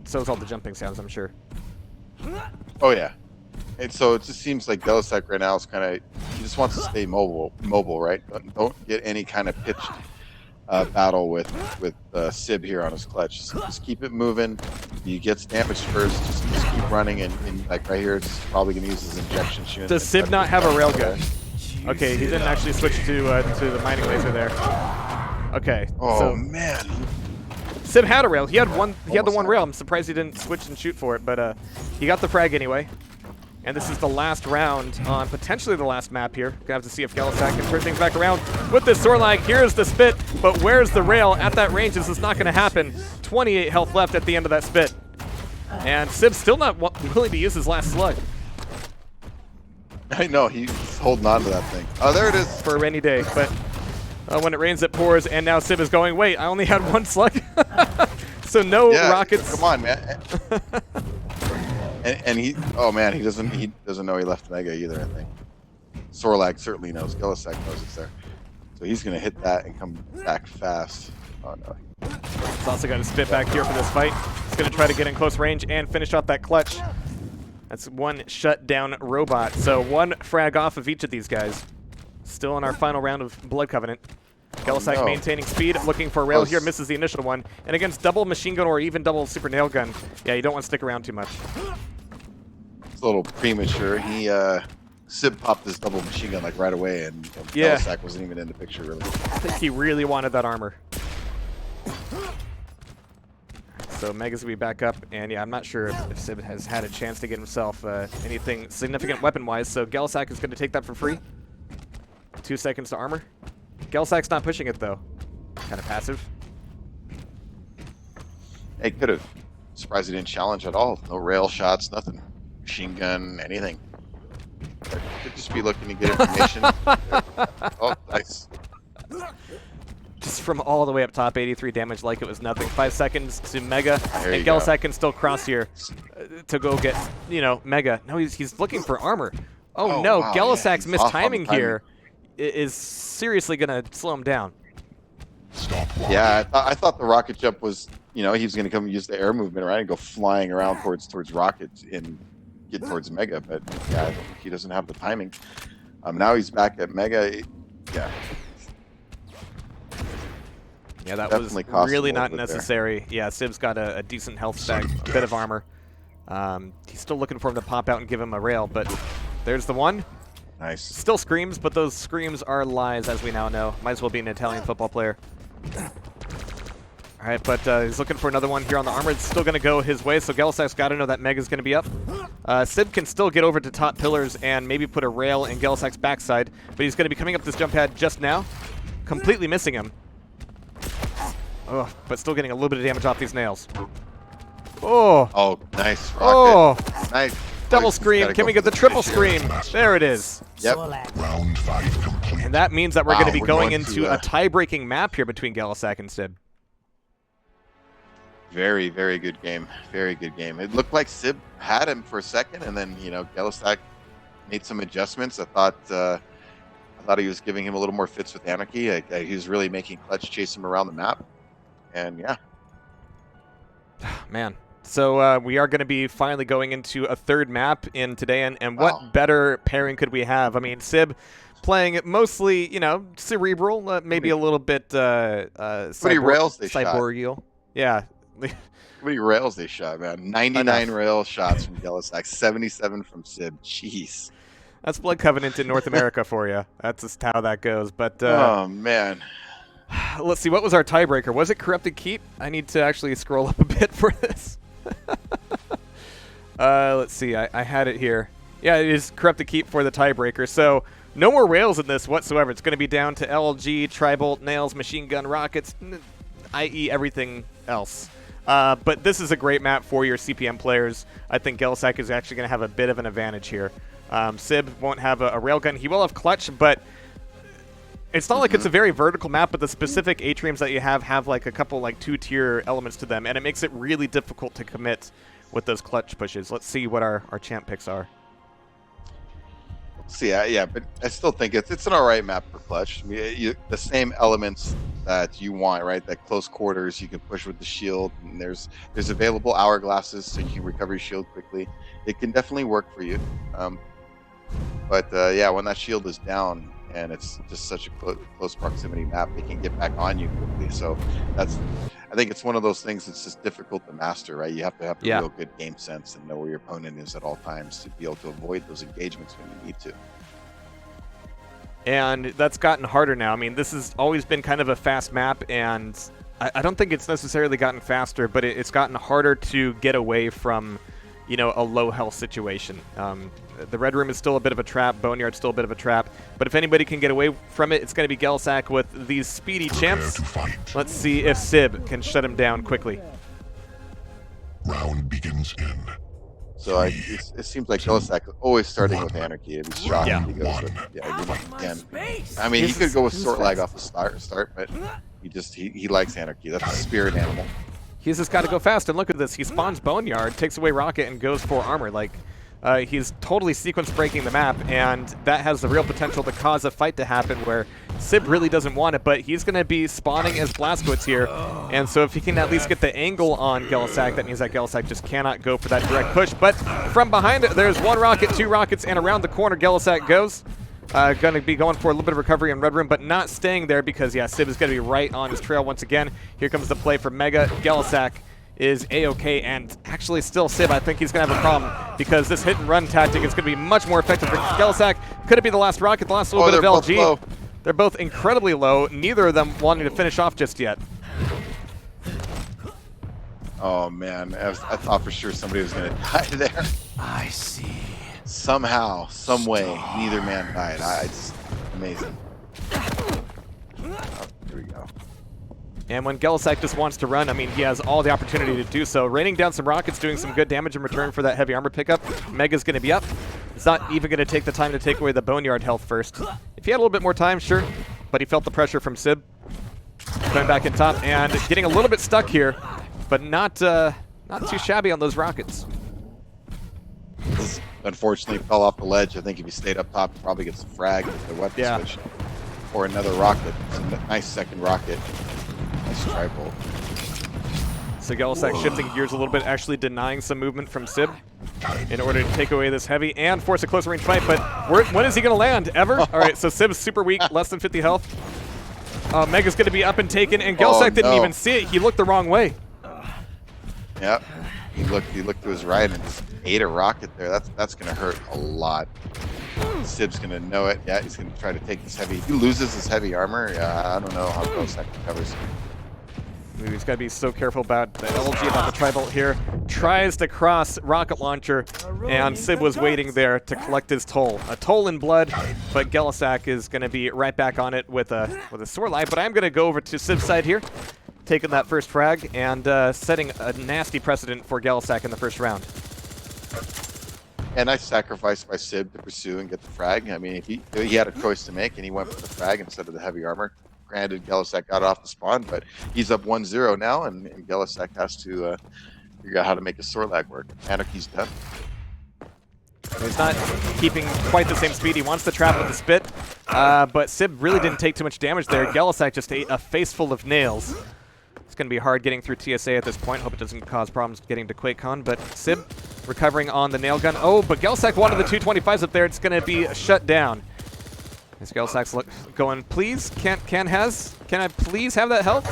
So is all the jumping sounds, I'm sure. Oh yeah, and so it just seems like gelleshak right now is kind of, he just wants to stay mobile, right? Don't get any kind of pitched battle with Sib here on his clutch. Just keep it moving. He gets damaged first. Just keep running, and like right here, it's probably gonna use his injection shoe. Does Sib not have a railgun? Okay, he didn't actually switch to the mining laser there. Okay. Oh so man. Sib had a rail. He had one. He had the one rail. I'm surprised he didn't switch and shoot for it, but he got the frag anyway. And this is the last round on potentially the last map here. Gonna have to see if gelleshak can turn things back around with this Sorlag. Here's the spit, but where's the rail? At that range, this is not going to happen. 28 health left at the end of that spit, and Sib's still not willing to use his last slug. I know, he's holding on to that thing. Oh, there it is. For a rainy day, but when it rains, it pours, and now Sib is going, wait, I only had one slug? So no rockets. Come on, man. and he, oh man, he doesn't know he left Mega either, I think. Sorlag certainly knows. gelleshak knows it's there. So he's going to hit that and come back fast. Oh no. He's also got to spit back here for this fight. He's going to try to get in close range and finish off that clutch. That's one shutdown robot. So one frag off of each of these guys. Still in our final round of Blood Covenant. gelleshak maintaining speed, looking for a rail here, misses the initial one. And against double machine gun or even double super nail gun, yeah, you don't want to stick around too much. It's a little premature. He Sib popped his double machine gun like right away, and yeah, gelleshak wasn't even in the picture really. I think he really wanted that armor. So Mega's gonna be back up, and yeah, I'm not sure if Sib has had a chance to get himself anything significant weapon-wise. So gelleshak is gonna take that for free. 2 seconds to armor. gelleshak's not pushing it though. Kind of passive. Hey, could have. Surprised he didn't challenge at all. No rail shots, nothing. Machine gun, anything. Could just be looking to get information. Oh, nice. Just from all the way up top, 83 damage like it was nothing. 5 seconds to Mega, and gelleshak can still cross here to go get, you know, Mega. No, he's looking for armor. Oh no, wow, gelleshak's yeah, mistiming here is seriously gonna slow him down. Yeah, I thought the rocket jump was, you know, he was gonna come use the air movement, right, and go flying around towards rockets and get towards Mega, but yeah, I don't think he doesn't have the timing. Now he's back at Mega. Yeah. Yeah, that Definitely was cost really him a not little bit there. necessary. Yeah, Sib's got a decent health stack, a bit of armor. He's still looking for him to pop out and give him a rail, but there's the one. Nice. Still screams, but those screams are lies, as we now know. Might as well be an Italian football player. All right, but he's looking for another one here on the armor. It's still going to go his way, so gelleshak's got to know that Mega's going to be up. Sib can still get over to top pillars and maybe put a rail in gelleshak's backside, but he's going to be coming up this jump pad just now, completely missing him. Oh, but still getting a little bit of damage off these nails. Oh, Oh, nice rocket. oh, Nice. double He's scream. gotta Can go we get for the triple finish scream? here. There it is. Yep. Round 5 complete. And that means that we're going to be We're going going into to, a tie-breaking map here between gelleshak and Sib. Very, very good game. Very good game. It looked like Sib had him for a second, and then gelleshak made some adjustments. I thought he was giving him a little more fits with Anarchy. He was really making Clutch chase him around the map, and yeah. Man. So we are going to be finally going into a third map in today, and what Wow. better pairing could we have? I mean, Sib playing mostly, cerebral, maybe a little bit many rails they shot? cyborgial. Yeah. How many rails they shot, man? 99 rail shots from gelleshak, 77 from Sib. Jeez. That's Blood Covenant in North America for you. That's just how that goes. But Oh man. let's see, what was our tiebreaker? Was it Corrupted Keep? I need to actually scroll up a bit for this. Let's see, I had it here. Yeah, it is Corrupted Keep for the tiebreaker. So no more rails in this whatsoever. It's going to be down to LG, Tri-Bolt, nails, machine gun, rockets, i.e. everything else. But this is a great map for your CPM players. I think gelleshak is actually going to have a bit of an advantage here. Sib won't have a railgun. He will have clutch, but it's not like it's a very vertical map, but the specific atriums that you have like a couple like two-tier elements to them, and it makes it really difficult to commit with those clutch pushes. Let's see what our champ picks are. See, yeah, but I still think it's an all right map for Clutch. I mean, the same elements that you want, right? That close quarters, you can push with the shield, and there's available hourglasses, so you can recover your shield quickly. It can definitely work for you. But yeah, when that shield is down and it's just such a close proximity map, it can get back on you quickly. So I think it's one of those things that's just difficult to master, right? You have to have the real good game sense and know where your opponent is at all times to be able to avoid those engagements when you need to. And that's gotten harder now. I mean, this has always been kind of a fast map, and I don't think it's necessarily gotten faster, but it's gotten harder to get away from, a low health situation. The Red Room is still a bit of a trap. Boneyard's still a bit of a trap. But if anybody can get away from it, it's going to be gelleshak with these speedy champs. Let's see if Sib can shut him down quickly. Round begins in. So it seems like gelleshak is always starting with Anarchy. It'd be shocking if he goes with, again. I mean, he could go with Sword Lag off the start, but he likes Anarchy. That's a spirit animal. He's just got to go fast, and look at this. He spawns Boneyard, takes away Rocket, and goes for armor. Like, he's totally sequence breaking the map, and that has the real potential to cause a fight to happen where Sib really doesn't want it, but he's going to be spawning as Blazkowicz here, and so if he can at least get the angle on gelleshak, that means that gelleshak just cannot go for that direct push. But from behind it, there's one rocket, two rockets, and around the corner gelleshak goes. Going to be going for a little bit of recovery in Red Room, but not staying there because, yeah, Sib is going to be right on his trail once again. Here comes the play for Mega. gelleshak is A-OK, and actually still Sib, I think he's going to have a problem because this hit-and-run tactic is going to be much more effective for gelleshak. Could it be the last rocket, the last little bit of LG? Low. They're both incredibly low, neither of them wanting to finish off just yet. Oh, man. I thought for sure somebody was going to die there. I see. Somehow, some way, neither man died. It's amazing. Oh, here we go. And when gelleshak just wants to run, I mean, he has all the opportunity to do so. Raining down some rockets, doing some good damage in return for that heavy armor pickup. Mega's going to be up. He's not even going to take the time to take away the Boneyard health first. If he had a little bit more time, sure. But he felt the pressure from Sib. Going back in top and getting a little bit stuck here, but not too shabby on those rockets. Unfortunately, fell off the ledge. I think if he stayed up top, he'd probably get some frag with the weapon switch. Or another rocket. It's a nice second rocket. Nice Tri-Bolt. So gelleshak shifting gears a little bit, actually denying some movement from Sib in order to take away this heavy and force a close range fight. But when is he going to land? Ever? All right, so Sib's super weak, less than 50 health. Mega's going to be up and taken, and gelleshak didn't even see it. He looked the wrong way. Yep. He looked to his right and just ate a rocket there. That's going to hurt a lot. Sib's going to know it. Yeah, he's going to try to take this heavy. If he loses his heavy armor, I don't know how gelleshak recovers. He's got to be so careful about the LG, about the tri-bolt here. Tries to cross rocket launcher, and Sib was waiting there to collect his toll. A toll in blood, but gelleshak is going to be right back on it with a Sorlight. But I'm going to go over to Sib's side here, taking that first frag and setting a nasty precedent for gelleshak in the first round. And nice sacrifice by Sib to pursue and get the frag. I mean, he had a choice to make, and he went for the frag instead of the heavy armor. Granted, gelleshak got off the spawn, but he's up 1-0 now, and gelleshak has to figure out how to make his Sorlag work. Anarchy's done. He's not keeping quite the same speed. He wants the trap with the spit, but Sib really didn't take too much damage there. gelleshak just ate a face full of nails. It's going to be hard getting through TSA at this point. Hope it doesn't cause problems getting to QuakeCon, but Sib recovering on the nail gun. Oh, but gelleshak wanted the 225s up there. It's going to be shut down. As gelleshak's going, please, can I please have that help?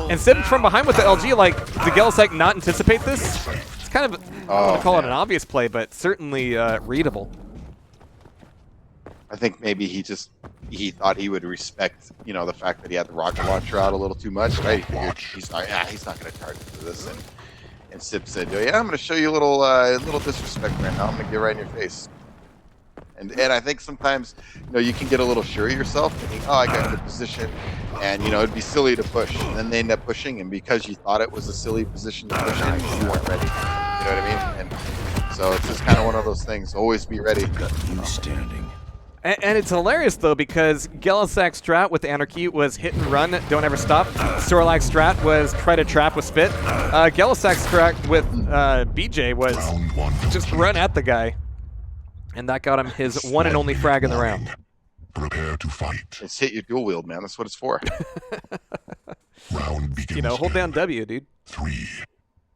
And Sib from behind with the LG, like, did gelleshak not anticipate this? It's kind of, I don't want to call it an obvious play, but certainly readable. I think maybe he thought he would respect, the fact that he had the rocket launcher out a little too much, right? He figured he's not going to target for this. And Sib said, yeah, I'm going to show you a little disrespect right now. I'm going to get right in your face. And I think sometimes, you can get a little sure of yourself, thinking, oh, I got a good position, and, it'd be silly to push. And then they end up pushing, and because you thought it was a silly position to push in, you weren't ready. You know what I mean? And so it's just kind of one of those things. Always be ready. You standing. And it's hilarious, though, because gelleshak's strat with Anarchy was hit and run, don't ever stop. Sorlag's strat was try to trap with spit. gelleshak's strat with BJ was just run at the guy. And that got him his one and only frag in the round. Prepare to fight. It's hit your dual wield, man. That's what it's for. Round begins. Hold down W, dude. 3,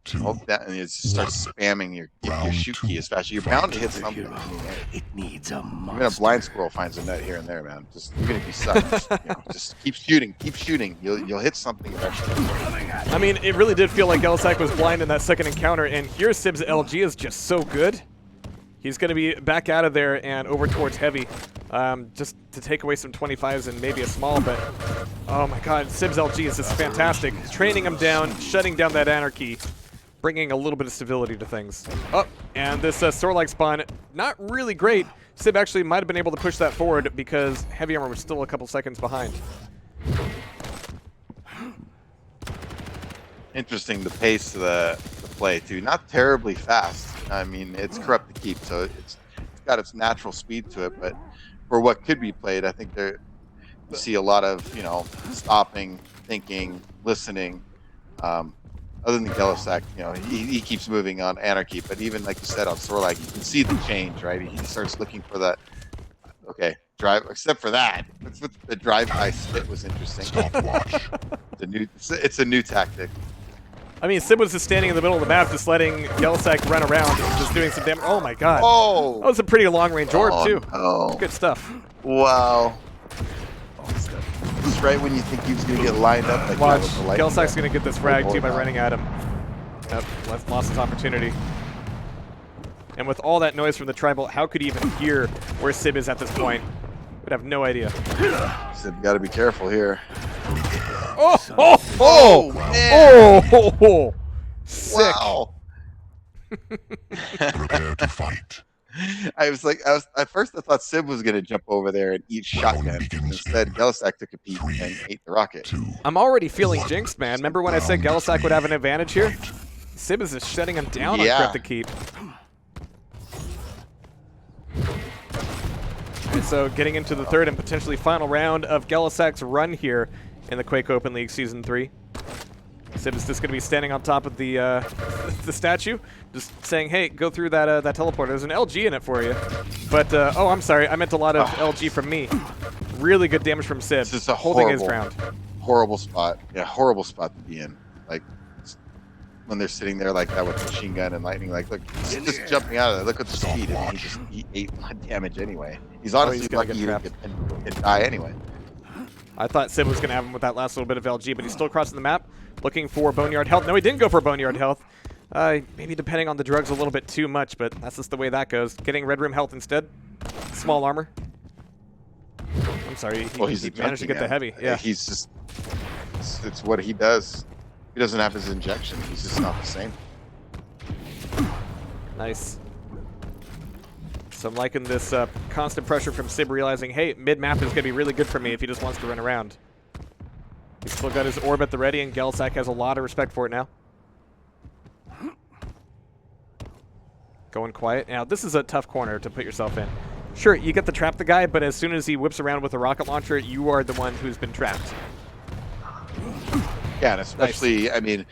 2. Hold that, and you just start spamming your shoot key as fast as you're bound to hit something. It needs a Even a blind squirrel finds a nut here and there, man. Just even if you suck, just keep shooting. You'll hit something eventually. I mean, it really did feel like gelleshak was blind in that second encounter, and here Sib's LG is just so good. He's going to be back out of there and over towards heavy, just to take away some 25s and maybe a small, but oh my god, Sib's LG is just fantastic. Training him down, shutting down that Anarchy, bringing a little bit of stability to things. Oh, and this Sorlag spawn, not really great. Sib actually might have been able to push that forward because heavy armor was still a couple seconds behind. Interesting, the pace of the play too. Not terribly fast. I mean, it's corrupt to keep, so it's got its natural speed to it. But for what could be played, I think you see a lot of stopping, thinking, listening. Other than gelleshak, he keeps moving on Anarchy. But even like you said on Sorlag, you can see the change, right? He starts looking for that. Okay, drive. Except for that, the drive-by spit was interesting. Stopwatch. It's a new tactic. I mean, Sib was just standing in the middle of the map, just letting gelleshak run around, just doing some damage. Oh my god. Oh! That was a pretty long-range orb, too. Oh. Good stuff. Wow. Just right when you think he was going to get lined up. Like Watch, that with the gelleshak's going to get this frag, too, by God. running at him. Yep, lost his opportunity. And with all that noise from the tri-bolt, how could he even hear where Sib is at this point? Would have no idea. Sib, got to be careful here. Oh, man. Oh, sick. Wow. Prepare to fight. At first I thought Sib was going to jump over there and eat shotgun. Instead, gelleshak took a peek and ate the rocket. I'm already feeling jinxed, man. Remember when I said gelleshak would have an advantage here? Sib is just shutting him down on Cryptic Keep. And so getting into the third and potentially final round of gelleshak's run here in the Quake Open League Season 3. Sib is just going to be standing on top of the the statue, just saying, hey, go through that that teleporter. There's an LG in it for you. But, oh, I'm sorry. I meant a lot of LG from me. Really good damage from Sib. This is a holding his ground. Horrible spot. Yeah, horrible spot to be in. Like, when they're sitting there like that with machine gun and lightning, like, look, he's just jumping out of there. Look at the speed. I mean, he ate damage anyway. He's honestly lucky he didn't die anyway. I thought Sib was going to have him with that last little bit of LG, but he's still crossing the map, looking for Boneyard Health. No, he didn't go for Boneyard Health. Maybe depending on the drugs a little bit too much, but that's just the way that goes. Getting Red Room Health instead. Small armor. I'm sorry, he managed to get the heavy. Yeah, he's just, it's what he does. He doesn't have his injection. He's just not the same. Nice. So I'm liking this constant pressure from Sib, realizing, hey, mid-map is going to be really good for me if he just wants to run around. He's still got his orb at the ready, and gelleshak has a lot of respect for it now. Going quiet. Now, this is a tough corner to put yourself in. Sure, you get to trap the guy, but as soon as he whips around with a rocket launcher, you are the one who's been trapped. Yeah, and especially, nice. I mean,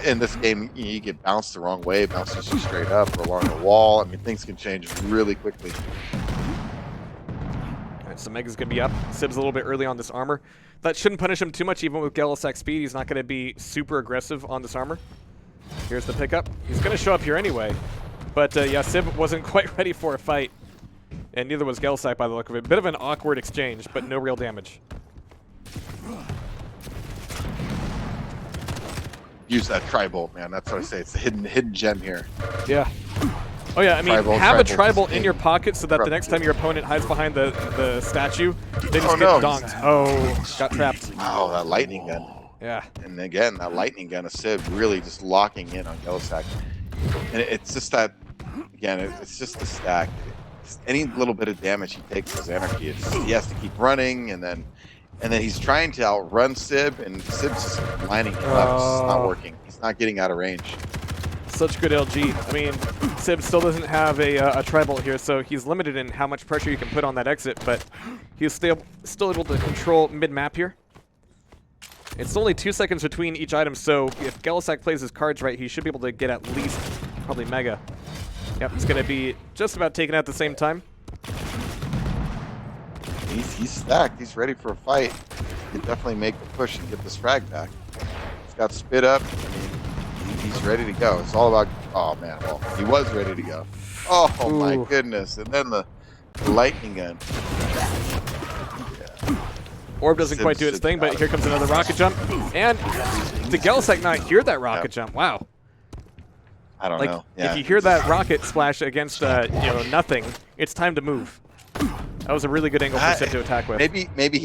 in this game, you get bounced the wrong way, bounces you straight up or along the wall. I mean, things can change really quickly. All right, so Mega's going to be up. Sib's a little bit early on this armor. That shouldn't punish him too much, even with gelleshak speed. He's not going to be super aggressive on this armor. Here's the pickup. He's going to show up here anyway. But, yeah, Sib wasn't quite ready for a fight. And neither was gelleshak by the look of it. Bit of an awkward exchange, but no real damage. Use that tri-bolt, man. That's what I say. It's a hidden gem here. Yeah. Oh yeah, I mean, have a tri-bolt in your pocket so that the next time your opponent hides behind the statue, they just get donked. Oh, got trapped. Oh, that lightning gun. Yeah. And again, that lightning gun of Sib really just locking in on gelleshak. And it's just that, again, it's just the stack. Any little bit of damage he takes is anarchy. He has to keep running, and then he's trying to outrun Sib, and Sib's just lining him up. It's just not working. He's not getting out of range. Such good LG. I mean, Sib still doesn't have a tri-bolt here, so he's limited in how much pressure you can put on that exit, but he's still able to control mid-map here. It's only 2 seconds between each item, so if gelleshak plays his cards right, he should be able to get at least probably Mega. Yep, it's going to be just about taken out at the same time. He's stacked. He's ready for a fight. He can definitely make the push and get this frag back. He's got spit up. I mean, he's ready to go. It's all about... Oh, man. Well, he was ready to go. Oh, ooh, my goodness. And then the lightning gun. Yeah. Orb doesn't quite do its thing, but here comes another rocket jump. And did gelleshak not hear that rocket jump? Wow. I don't know. Yeah. If you hear that rocket splash against nothing, it's time to move. That was a really good angle for Sib to attack with. Maybe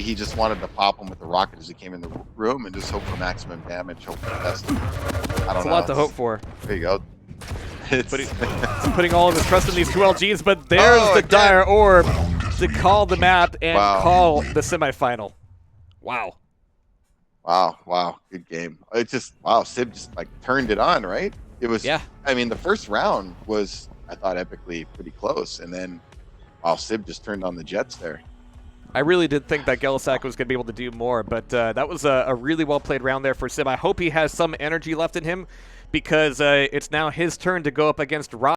he just wanted to pop him with the rocket as he came in the room and just hope for maximum damage. Hope for the best. I don't know. It's a lot to hope for. There you go. It's putting all of his trust in these two LGs, but there's the dire orb to call the map and call the semifinal. Wow. Wow, good game. It just, Sib just like turned it on, right? It was, yeah. I mean, the first round was, I thought, epically pretty close, and then, Sib just turned on the jets there. I really did think that gelleshak was going to be able to do more, but that was a really well-played round there for Sib. I hope he has some energy left in him, because it's now his turn to go up against Rob.